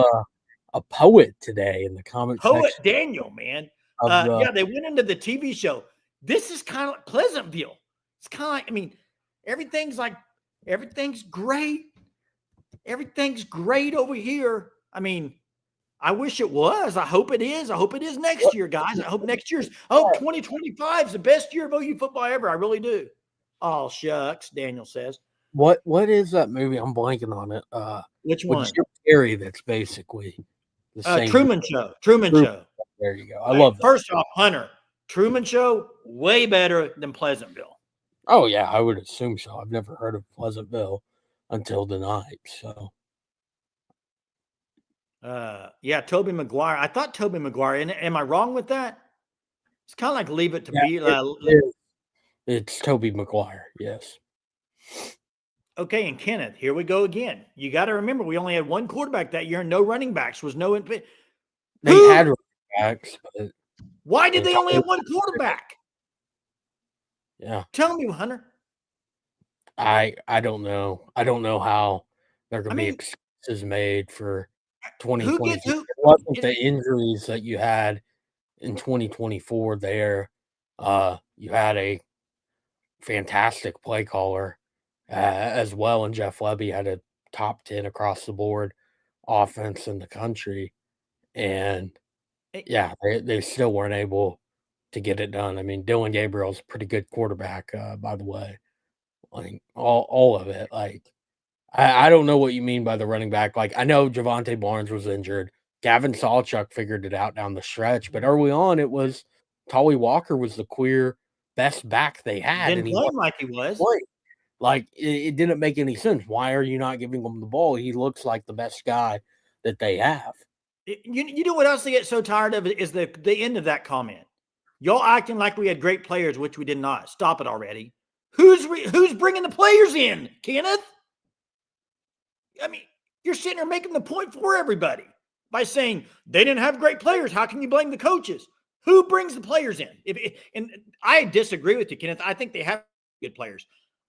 a poet today in the comments. Poet Daniel, man. Yeah, they went into the TV show. This is kind of like Pleasantville. It's kind of like, I mean, everything's great. Everything's great over here. I mean, I wish it was. I hope it is. I hope it is next year, guys. I hope 2025 is the best year of OU football ever. I really do. Oh, shucks, Daniel says. What is that movie? I'm blanking on it. Which one? Jim Carrey, that's basically the same. Truman Show. Truman Show. There you go. I love that. First off, Hunter, Truman Show, way better than Pleasantville. Oh, yeah, I would assume so. I've never heard of Pleasantville until tonight. So, yeah, Tobey Maguire. I thought Tobey Maguire. Am I wrong with that? It's kind of like Leave It to Beaver. It's Tobey Maguire, yes. Okay, and Kenneth, here we go again. You got to remember, we only had one quarterback that year and no running backs. They had running backs, but why did they only have one quarterback? Yeah. Tell me, Hunter. I don't know. I don't know how there can be excuses made for 2020. It wasn't the injuries that you had in 2024 there. You had a fantastic play caller as well, and Jeff Lebby had a top 10 across the board offense in the country. And yeah, they still weren't able to get it done. I mean, Dylan Gabriel's a pretty good quarterback, by the way. Like all of it. Like I don't know what you mean by the running back. Like I know Javonte Barnes was injured. Gavin Sawchuk figured it out down the stretch, but early on it was Tolly Walker was the clear best back they had. Didn't play like he was. Like it didn't make any sense. Why are you not giving him the ball? He looks like the best guy that they have. You know what else I get so tired of is the end of that comment. Y'all acting like we had great players, which we did not. Stop it already. Who's bringing the players in, Kenneth? I mean, you're sitting there making the point for everybody by saying they didn't have great players. How can you blame the coaches? Who brings the players in? And I disagree with you, Kenneth. I think they have good players.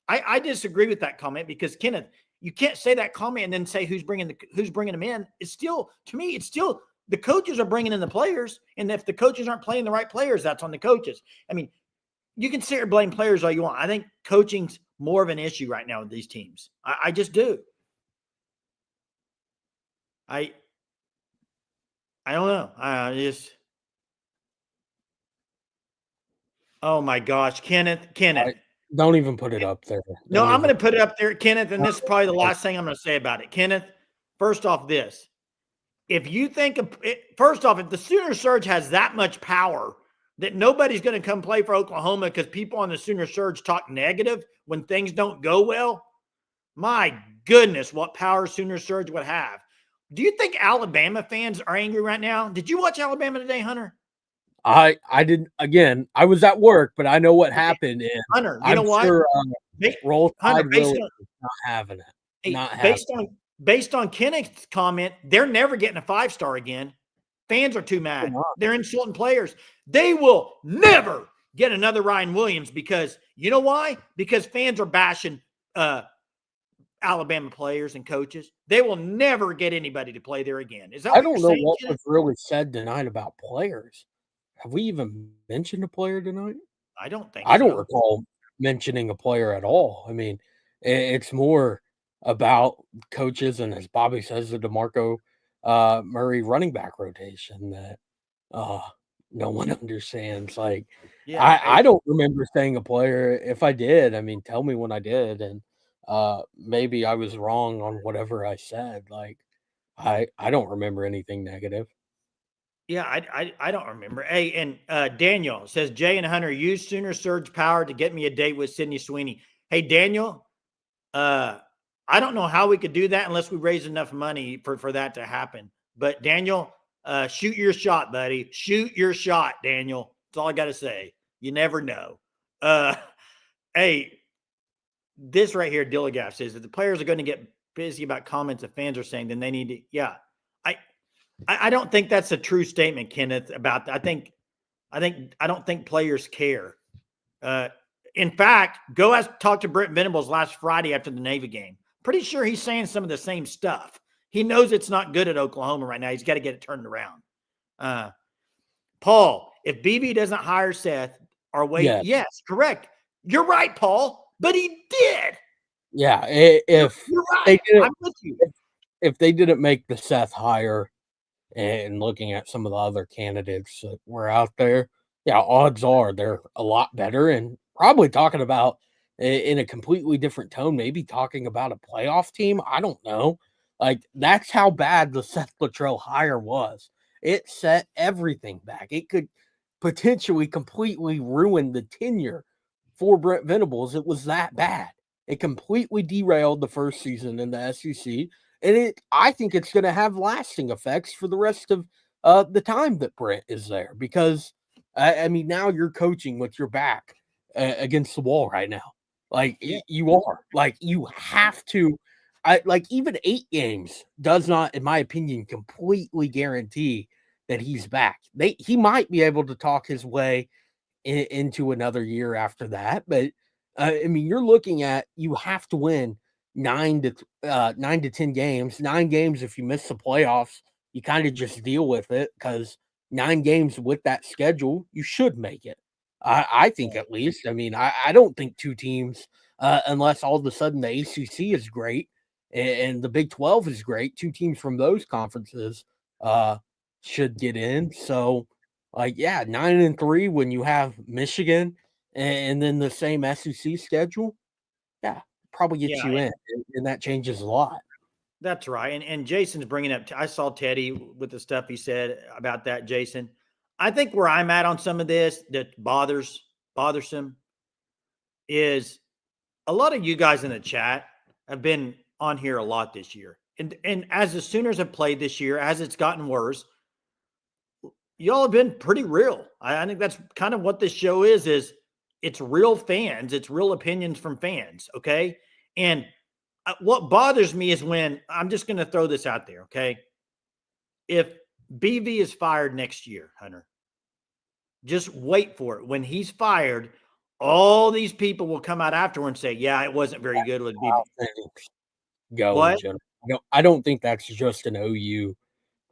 I disagree with that comment because, Kenneth, you can't say that comment and then say who's bringing them in. It's still, to me, it's still the coaches are bringing in the players, and if the coaches aren't playing the right players, that's on the coaches. I mean, you can sit here and blame players all you want. I think coaching's more of an issue right now with these teams. I just do. I don't know. Oh my gosh, Kenneth. Don't even put it up there. No, I'm going to put it up there, Kenneth, and this is probably the last thing I'm going to say about it. Kenneth, first off this. If you think if the Sooner Surge has that much power that nobody's going to come play for Oklahoma because people on the Sooner Surge talk negative when things don't go well, my goodness, what power Sooner Surge would have. Do you think Alabama fans are angry right now? Did you watch Alabama today, Hunter? I didn't. Again, I was at work, but I know what happened. And Hunter, you know what? Sure, Roll Tide Willie is not having it. Based on Kenneth's comment, they're never getting a 5-star again. Fans are too mad. They're insulting players. They will never get another Ryan Williams because you know why? Because fans are bashing Alabama players and coaches. They will never get anybody to play there again. Is that I don't know what was really said tonight about players. Have we even mentioned a player tonight? I don't think I don't recall mentioning a player at all. I mean, it's more about coaches and, as Bobby says, the DeMarco Murray running back rotation that no one understands. Like, I don't remember saying a player. If I did, I mean, tell me when I did, and maybe I was wrong on whatever I said. Like, I don't remember anything negative. Yeah, I don't remember. Hey, and Daniel says Jay and Hunter use Sooner Surge power to get me a date with Sydney Sweeney. Hey, Daniel, I don't know how we could do that unless we raise enough money for that to happen. But Daniel, shoot your shot, buddy. Shoot your shot, Daniel. That's all I got to say. You never know. Hey, this right here, Dilligaff says if the players are going to get busy about comments that fans are saying, then they need to. Yeah, I don't think that's a true statement, Kenneth. About I don't think players care. In fact, go talk to Brent Venables last Friday after the Navy game. Pretty sure he's saying some of the same stuff. He knows it's not good at Oklahoma right now. He's got to get it turned around. Paul, if BV doesn't hire Seth, or wait, yes, correct. You're right, Paul. But he did. Yeah, if you're right, I'm with you. If they didn't make the Seth hire, and looking at some of the other candidates that were out there, yeah, odds are they're a lot better, and probably talking about in a completely different tone, maybe talking about a playoff team. I don't know. Like, that's how bad the Seth Luttrell hire was. It set everything back. It could potentially completely ruin the tenure for Brent Venables. It was that bad. It completely derailed the first season in the SEC. And I think it's going to have lasting effects for the rest of the time that Brent is there, because I mean, now you're coaching with your back against the wall right now. Like, you are, like, you have to, like, even 8 games does not, in my opinion, completely guarantee that he's back. He might be able to talk his way into another year after that, but I mean, you're looking at, you have to win 9 to 10 games. 9 games, if you miss the playoffs, you kind of just deal with it, because 9 games with that schedule, you should make it. I think, at least. I mean, I don't think 2 teams, unless all of a sudden the ACC is great and the Big 12 is great, 2 teams from those conferences should get in. So, like, yeah, 9-3 when you have Michigan and then the same SEC schedule, yeah, probably gets you in, and that changes a lot. That's right. And Jason's bringing up, I saw Teddy with the stuff he said about that, Jason. I think where I'm at on some of this that bothersome is a lot of you guys in the chat have been on here a lot this year. And as the Sooners have played this year, as it's gotten worse, y'all have been pretty real. I think that's kind of what this show is it's real fans. It's real opinions from fans. Okay. And what bothers me is when, I'm just going to throw this out there. Okay. If BV is fired next year, Hunter, just wait for it. When he's fired, all these people will come out afterward and say, yeah, it wasn't very good with BV. What? I don't think that's just an OU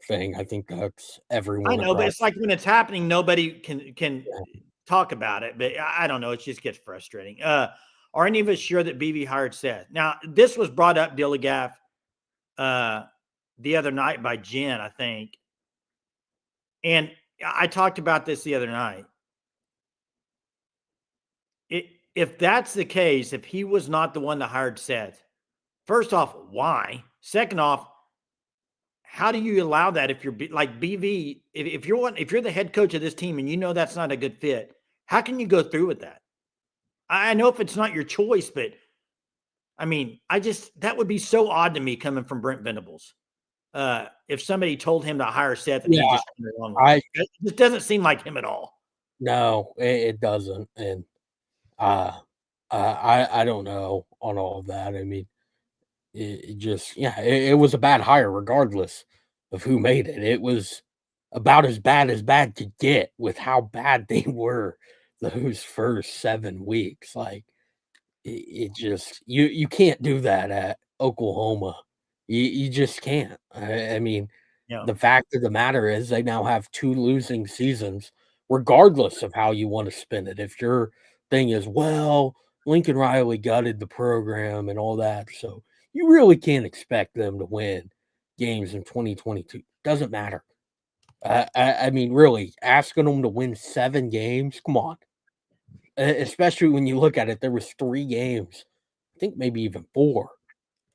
thing. I think that's everyone. I know, but it's like when it's happening, nobody can talk about it. But I don't know. It just gets frustrating. Are any of us sure that BV hired Seth? Now, this was brought up, Dilligaff, the other night by Jen, I think. And I talked about this the other night. If that's the case, if he was not the one that hired Seth, first off, why? Second off, how do you allow that if you're like BV? If you're the head coach of this team and you know that's not a good fit, how can you go through with that? I know if it's not your choice, but I mean, that would be so odd to me coming from Brent Venables. If somebody told him to hire Seth and he just went along with it. It just doesn't seem like him at all. No, it doesn't. And I don't know on all of that. I mean, it just, it was a bad hire regardless of who made it. It was about as bad could get with how bad they were those first 7 weeks. Like, it just, you can't do that at Oklahoma. You just can't. I mean, the fact of the matter is they now have 2 losing seasons, regardless of how you want to spin it. If your thing is, well, Lincoln Riley gutted the program and all that, so you really can't expect them to win games in 2022. Doesn't matter. I mean, really, asking them to win 7 games, come on. Especially when you look at it, there was 3 games think maybe even 4.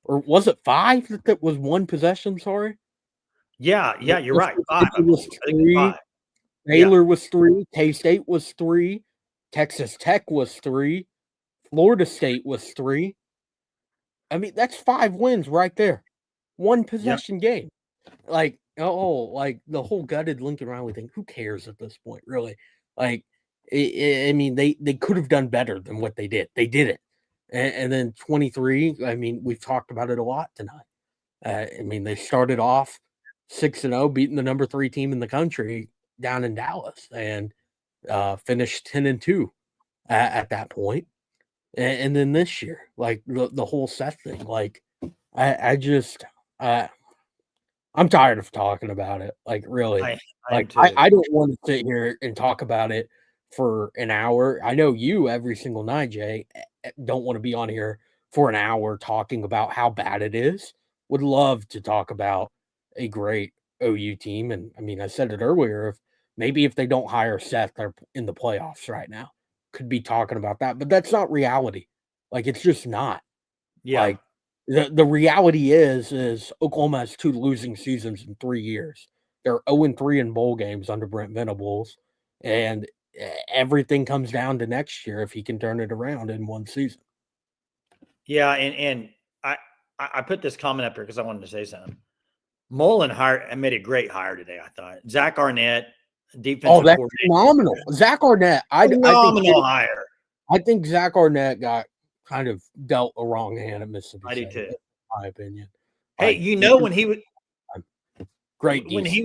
Or was it 5 that was one possession? Sorry. Yeah, you're right. 5. Mississippi was I think 3. 5. Baylor was 3. K-State was 3. Texas Tech was 3. Florida State was 3. I mean, that's 5 wins right there. One possession game. Like, like the whole gutted Lincoln Riley thing. Who cares at this point, really? Like, I mean, they could have done better than what they did. They did it. And then 23, I mean, we've talked about it a lot tonight. I mean, they started off 6-0, beating the number 3 team in the country down in Dallas, and finished 10-2 at that point. And then this year, like the whole Seth thing, like I'm tired of talking about it. Like, really, I don't want to sit here and talk about it for an hour. I know you every single night, Jay, don't want to be on here for an hour talking about how bad it is. Would love to talk about a great OU team. And I mean, I said it earlier, if they don't hire Seth, they're in the playoffs right now. Could be talking about that, but that's not reality. Like, it's just not. Yeah. Like, the reality is Oklahoma has 2 losing seasons in 3 years. They're 0-3 in bowl games under Brent Venables, and everything comes down to next year if he can turn it around in one season. Yeah, and I put this comment up here because I wanted to say something. Mullen made a great hire today, I thought. Zach Arnett, defensive that's coordinator. phenomenal. Zach Arnett, phenomenal hire. I think Zach Arnett got kind of dealt a wrong hand at Mississippi I do State, too. in my opinion. Hey, when he was great, when he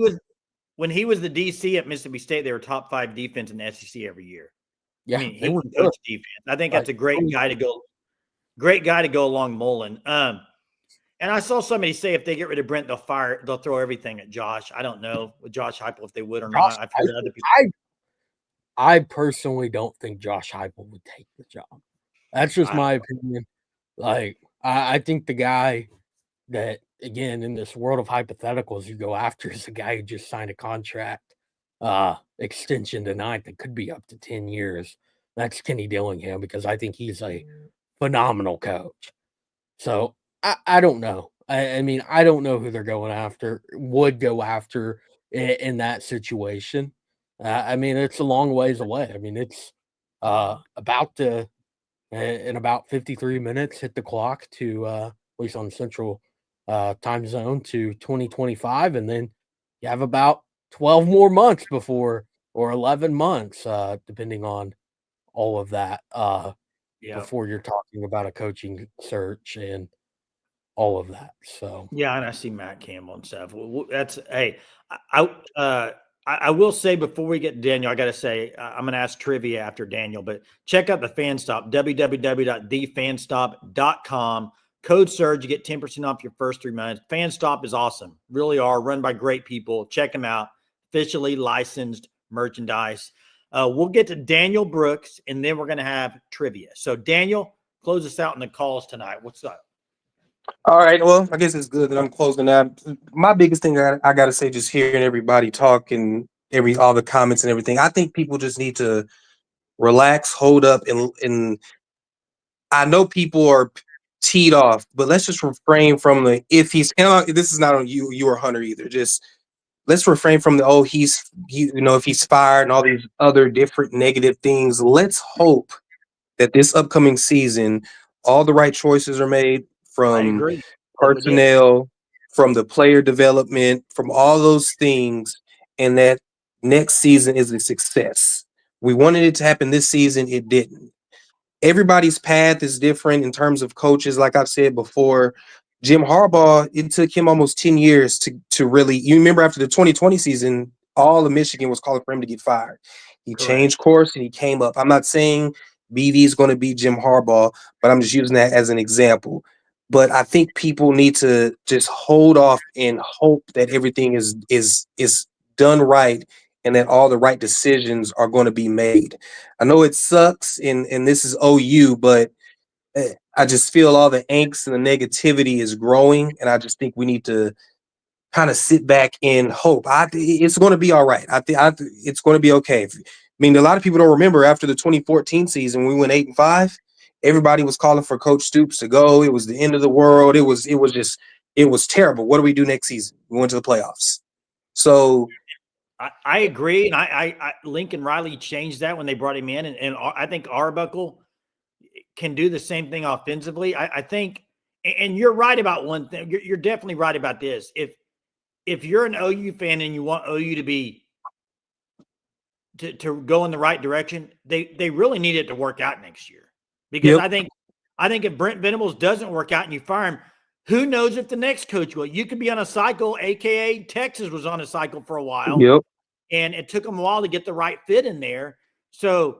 was the DC at Mississippi State, they were top 5 defense in the SEC every year. Yeah, I mean, he was coach defense. I think that's a great guy to go along Mullen. And I saw somebody say if they get rid of Brent, they'll throw everything at Josh. I don't know with Josh Heupel if they would or not. I've heard other people. I personally don't think Josh Heupel would take the job. That's just my opinion. Like, I think the guy that, again, in this world of hypotheticals, you go after is the guy who just signed a contract extension tonight that could be up to 10 years. That's Kenny Dillingham, because I think he's a phenomenal coach. So I don't know. I mean, I don't know who they're would go after in that situation. I mean, it's a long ways away. I mean, it's in about 53 minutes, hit the clock to, at least on Central time zone, to 2025. And then you have about 12 more months or 11 months, depending on all of that, before you're talking about a coaching search and all of that. So yeah, and I see Matt Campbell and stuff. I will say before we get to Daniel, I got to say I'm going to ask trivia after Daniel, but check out the FanStop, www.thefanstop.com. Code Surge, you get 10% off your first 3 months. FanStop is awesome, really are run by great people. Check them out. Officially licensed merchandise. We'll get to Daniel Brooks, and then we're going to have trivia. So Daniel, close us out in the calls tonight. What's up? All right. Well, I guess it's good that I'm closing out. My biggest thing I got to say, just hearing everybody talk and all the comments and everything, I think people just need to relax, hold up, and I know people are teed off, but let's just refrain from the if he's. And this is not on you or Hunter either. Just let's refrain from the if he's fired and all these other different negative things. Let's hope that this upcoming season, all the right choices are made from personnel, from the player development, from all those things, and that next season is a success. We wanted it to happen this season. It didn't. Everybody's path is different in terms of coaches. Like I've said before, Jim Harbaugh, it took him almost 10 years to really, you remember after the 2020 season, all of Michigan was calling for him to get fired. He changed course and he came up. I'm not saying BV is going to be Jim Harbaugh, but I'm just using that as an example. But I think people need to just hold off and hope that everything is done right and that all the right decisions are going to be made. I know it sucks and this is OU, but I just feel all the angst and the negativity is growing, and I just think we need to kind of sit back and hope. It's going to be all right. I think it's going to be okay. I mean, a lot of people don't remember after the 2014 season, we went 8-5. Everybody was calling for Coach Stoops to go. It was the end of the world. It was terrible. What do we do next season? We went to the playoffs. So I agree, and I Lincoln Riley changed that when they brought him in, and I think Arbuckle can do the same thing offensively. I think, and you're right about one thing. You're definitely right about this. If you're an OU fan and you want OU to be to go in the right direction, they really need it to work out next year. Because I think if Brent Venables doesn't work out and you fire him, who knows if the next coach will? You could be on a cycle, aka Texas was on a cycle for a while. Yep. And it took them a while to get the right fit in there. So,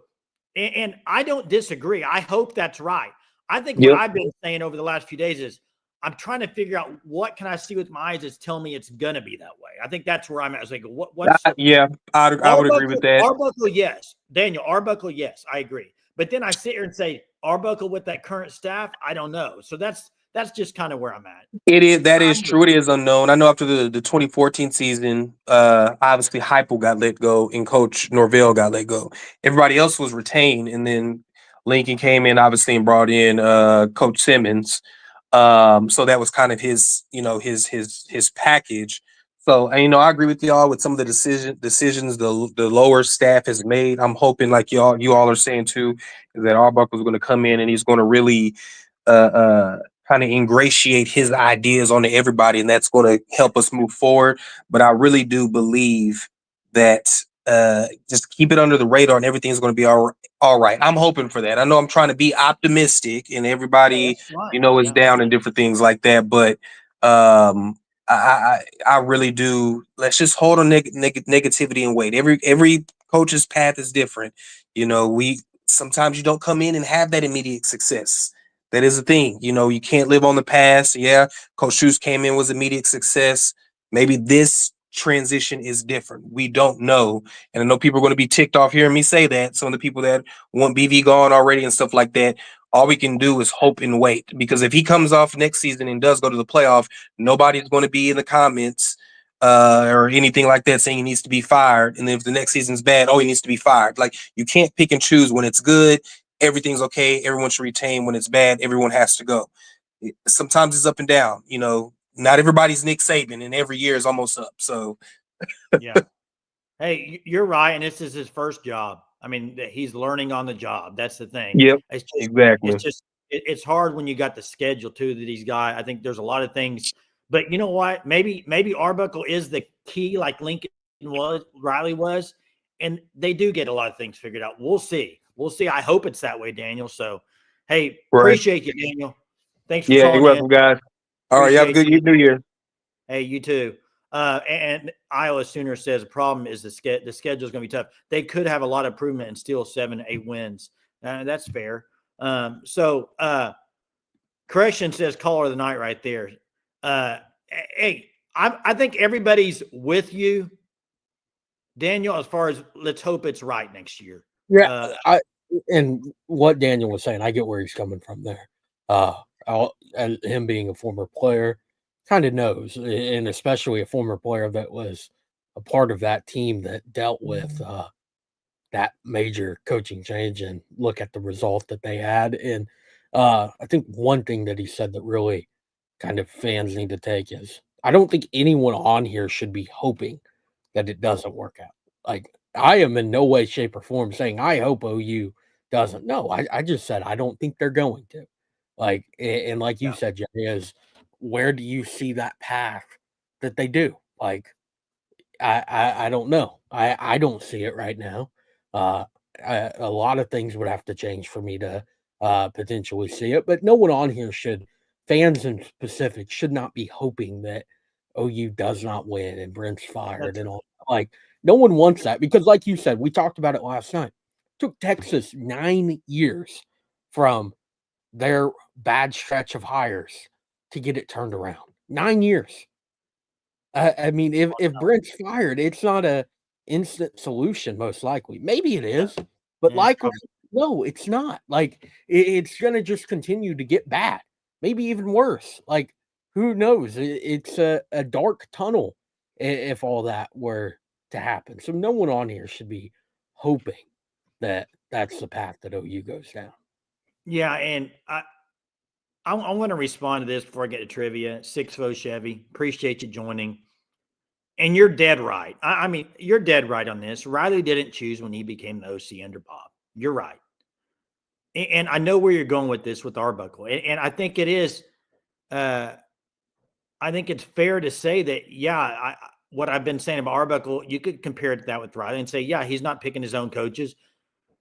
and I don't disagree. I hope that's right. I think what I've been saying over the last few days is I'm trying to figure out what can I see with my eyes that's telling me it's going to be that way. I think that's where I'm at. I was like, what's I would agree with that. Arbuckle, yes. Daniel, Arbuckle, yes, I agree. But then I sit here and say, Arbuckle with that current staff, I don't know. So that's just kind of where I'm at. That is true. It is unknown. I know after the 2014 season, obviously Heupel got let go and Coach Norvell got let go. Everybody else was retained, and then Lincoln came in, obviously, and brought in Coach Simmons. So that was kind of his package. So, and, I agree with y'all with some of the decisions the lower staff has made. I'm hoping, like you all are saying too, is that Arbuckle is going to come in and he's going to really kind of ingratiate his ideas onto everybody, and that's going to help us move forward. But I really do believe that just keep it under the radar and everything's going to be all right. I'm hoping for that. I know I'm trying to be optimistic, and everybody, is down and different things like that. But I really do. Let's just hold on negativity and wait. Every coach's path is different. Sometimes you don't come in and have that immediate success. That is a thing. You can't live on the past. Yeah, Coach Shoes came in, was immediate success. Maybe this transition is different. We don't know. And I know people are going to be ticked off hearing me say that. Some of the people that want BV gone already and stuff like that, all we can do is hope and wait. Because if he comes off next season and does go to the playoff, nobody's going to be in the comments or anything like that saying he needs to be fired. And then if the next season's bad, he needs to be fired. Like, you can't pick and choose. When it's good, everything's okay. Everyone should retain. When it's bad, everyone has to go. Sometimes it's up and down. Not everybody's Nick Saban, and every year is almost up. So, yeah. Hey, you're right, and this is his first job. I mean, he's learning on the job. That's the thing. Yep, exactly. It's hard when you got the schedule too that he's got. I think there's a lot of things, but you know what? Maybe Arbuckle is the key, like Lincoln Riley was, and they do get a lot of things figured out. We'll see. I hope it's that way, Daniel. So, hey, appreciate you, Daniel. Thanks for calling. You're welcome, guys. All right, you have a good New Year. Hey, you too. And Iowa Sooner says the problem is the schedule is going to be tough. They could have a lot of improvement and still 7-8 wins. That's fair. So Correction says caller of the night right there. Hey, I think everybody's with you, Daniel, as far as let's hope it's right next year. Yeah, and what Daniel was saying, I get where he's coming from there. And him being a former player, kind of knows, and especially a former player that was a part of that team that dealt with that major coaching change, and look at the result that they had. And I think one thing that he said that really kind of fans need to take is, I don't think anyone on here should be hoping that it doesn't work out. Like, I am in no way, shape, or form saying I hope OU doesn't. No, I just said I don't think they're going to. Like, and like you said, Jerry, is where do you see that path that they do? Like, I don't know. I don't see it right now. A lot of things would have to change for me to potentially see it, but no one on here should, fans in specific, should not be hoping that OU does not win and Brent's fired and all. Like, no one wants that, because like you said, we talked about it last night. It took Texas 9 years from their bad stretch of hires to get it turned around. 9 years. I mean, if Brent's fired, it's not a instant solution, most likely. Maybe it is, but likely, no, it's not. Like, it's going to just continue to get bad, maybe even worse. Like, who knows? It's a dark tunnel if all that were to happen. So no one on here should be hoping that that's the path that OU goes down. Yeah, and I want to respond to this before I get to trivia. 6-0 Chevy, appreciate you joining. And you're dead right. I mean, you're dead right on this. Riley didn't choose when he became the OC under Bob. You're right. And I know where you're going with this with Arbuckle. And I think it is, I think it's fair to say that, yeah, what I've been saying about Arbuckle, you could compare it to that with Riley and say, yeah, he's not picking his own coaches.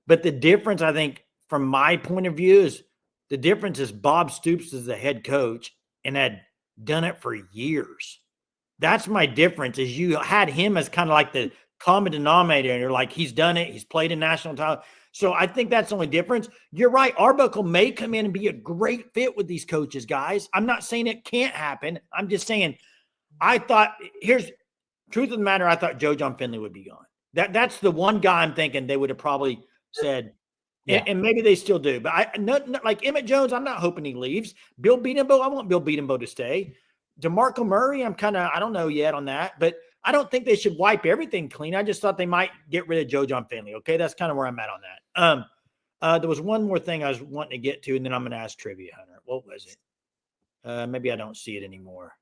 But the difference, I think, from my point of view, is the difference is Bob Stoops is the head coach and had done it for years. That's my difference, is you had him as kind of like the common denominator, and you're like, he's done it. He's played a national title. So I think that's the only difference. You're right. Arbuckle may come in and be a great fit with these coaches, guys. I'm not saying it can't happen. I'm just saying I thought, here's truth of the matter, I thought Joe John Finley would be gone. That's the one guy I'm thinking they would have probably said, yeah. And maybe they still do. But like Emmett Jones, I'm not hoping he leaves. Bill Beatenbow, I want Bill Beatenbow to stay. DeMarco Murray, I don't know yet on that, but I don't think they should wipe everything clean. I just thought they might get rid of Joe John Finley. Okay, that's kind of where I'm at on that. There was one more thing I was wanting to get to, and then I'm going to ask trivia, Hunter. What was it? Maybe I don't see it anymore.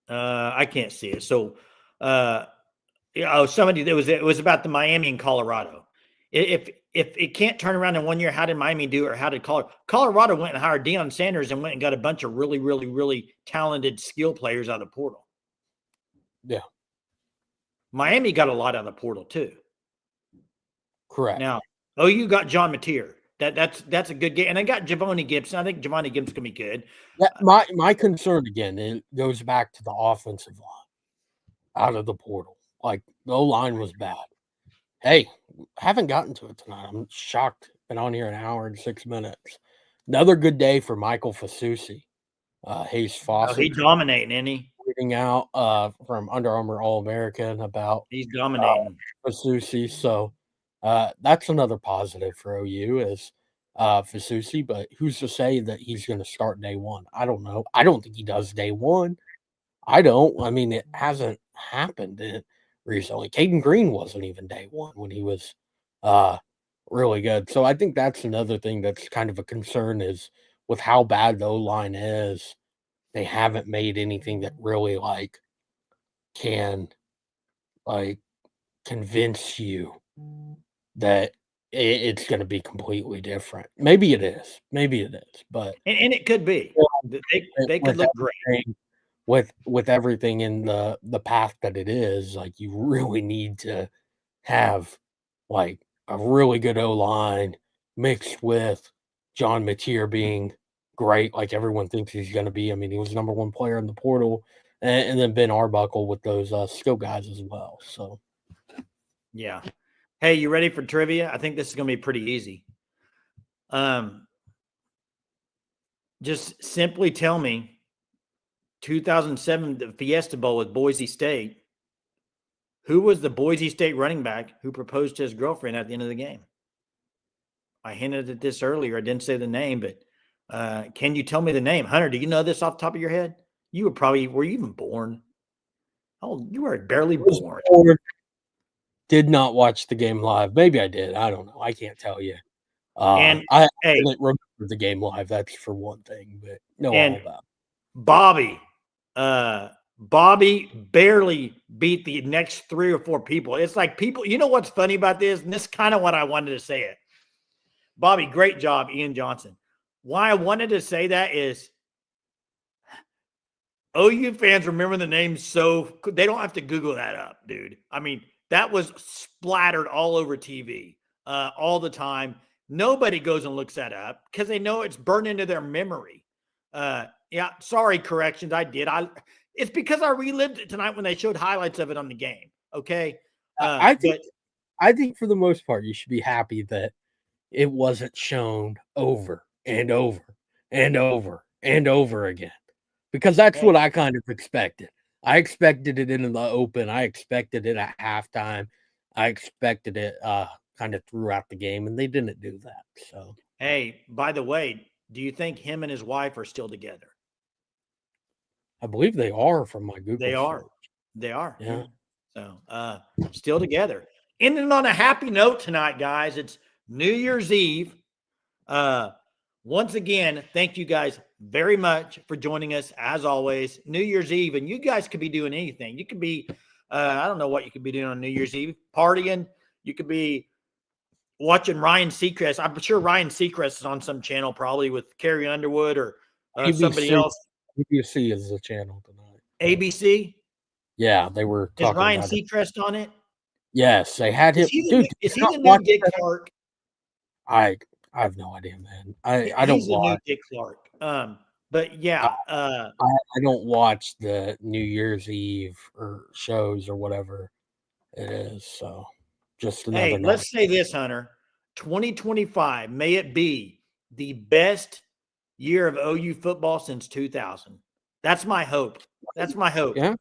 I can't see it. So, somebody it was about the Miami and Colorado. If it can't turn around in 1 year, how did Miami do it, or how did Colorado went and hired Deion Sanders and went and got a bunch of really, really, really talented skill players out of the portal. Yeah. Miami got a lot out of the portal too. Correct. Now, you got John Mateer. That's a good game. And I got Javonte Gibson. I think Javonte Gibson's going to be good. My concern, again, it goes back to the offensive line out of the portal. Like, the O-line was bad. Hey, haven't gotten to it tonight. I'm shocked. Been on here an hour and 6 minutes. Another good day for Michael Fasusi. Hayes Fawcett. He's dominating, isn't he? Reading out from Under Armour All-American about he's dominating Fasusi. So that's another positive for OU is Fasusi. But who's to say that he's going to start day one? I don't know. I don't think he does day one. I don't. I mean, it hasn't happened recently. Caden Green wasn't even day one when he was really good. So I think that's another thing that's kind of a concern is with how bad the O-line is, they haven't made anything that really can convince you that it's going to be completely different. Maybe it is, but and it could be. They could look great. With everything in the path that it is, like you really need to have like a really good O-line mixed with John Mateer being great, like everyone thinks he's going to be. I mean, he was number one player in the portal, and then Ben Arbuckle with those skill guys as well. So, yeah. Hey, you ready for trivia? I think this is going to be pretty easy. Just simply tell me. 2007, the Fiesta Bowl with Boise State. Who was the Boise State running back who proposed to his girlfriend at the end of the game? I hinted at this earlier. I didn't say the name, but can you tell me the name? Hunter, do you know this off the top of your head? Were you even born? Oh, you were barely born. Did not watch the game live. Maybe I did. I don't know. I can't tell you. And I didn't remember the game live. That's for one thing, but all about Bobby barely beat the next 3 or 4 people. It's like people, you know what's funny about this? And this is kind of what I wanted to say it. Bobby, great job, Ian Johnson. Why I wanted to say that is OU fans remember the name so they don't have to Google that up, dude. I mean, that was splattered all over TV all the time. Nobody goes and looks that up because they know it's burned into their memory. Yeah, sorry, corrections. I did. It's because I relived it tonight when they showed highlights of it on the game. Okay. I think for the most part, you should be happy that it wasn't shown over and over and over and over again, because that's what I kind of expected. I expected it in the open. I expected it at halftime. I expected it kind of throughout the game, and they didn't do that. So, hey, by the way, do you think him and his wife are still together? I believe they are from my Google. They are. search. They are. Yeah. So, still together. Ending on a happy note tonight, guys. It's New Year's Eve. Once again, thank you guys very much for joining us as always. New Year's Eve, and you guys could be doing anything. You could be, I don't know what you could be doing on New Year's Eve, partying. You could be watching Ryan Seacrest. I'm sure Ryan Seacrest is on some channel, probably with Carrie Underwood or somebody else. ABC is the channel tonight. ABC? Yeah, they were talking Is Ryan about Seacrest on it? Yes, they had him. Is he the new Dick Clark? I have no idea, man. I He's don't the new watch. Dick Clark. But yeah, I don't watch the New Year's Eve or shows or whatever it is. So just another hey, night. let's say this, Hunter. 2025, may it be the best year of OU football since 2000. That's my hope. That's my hope. Yeah.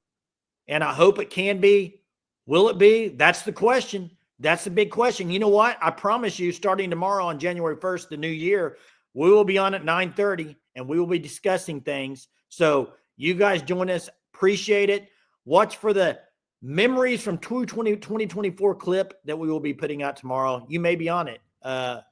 And I hope it can be. Will it be? That's the question. That's the big question. You know what? I promise you, starting tomorrow on January 1st, the new year, we will be on at 9:30 and we will be discussing things. So you guys join us. Appreciate it. Watch for the memories from 2024 clip that we will be putting out tomorrow. You may be on it.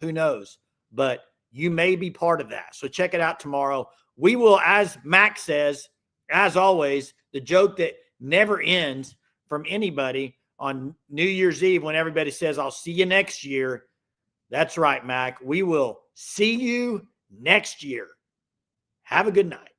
Who knows? But you may be part of that. So check it out tomorrow. We will, as Max says, as always, the joke that never ends from anybody on New Year's Eve when everybody says, I'll see you next year. That's right, Mac. We will see you next year. Have a good night.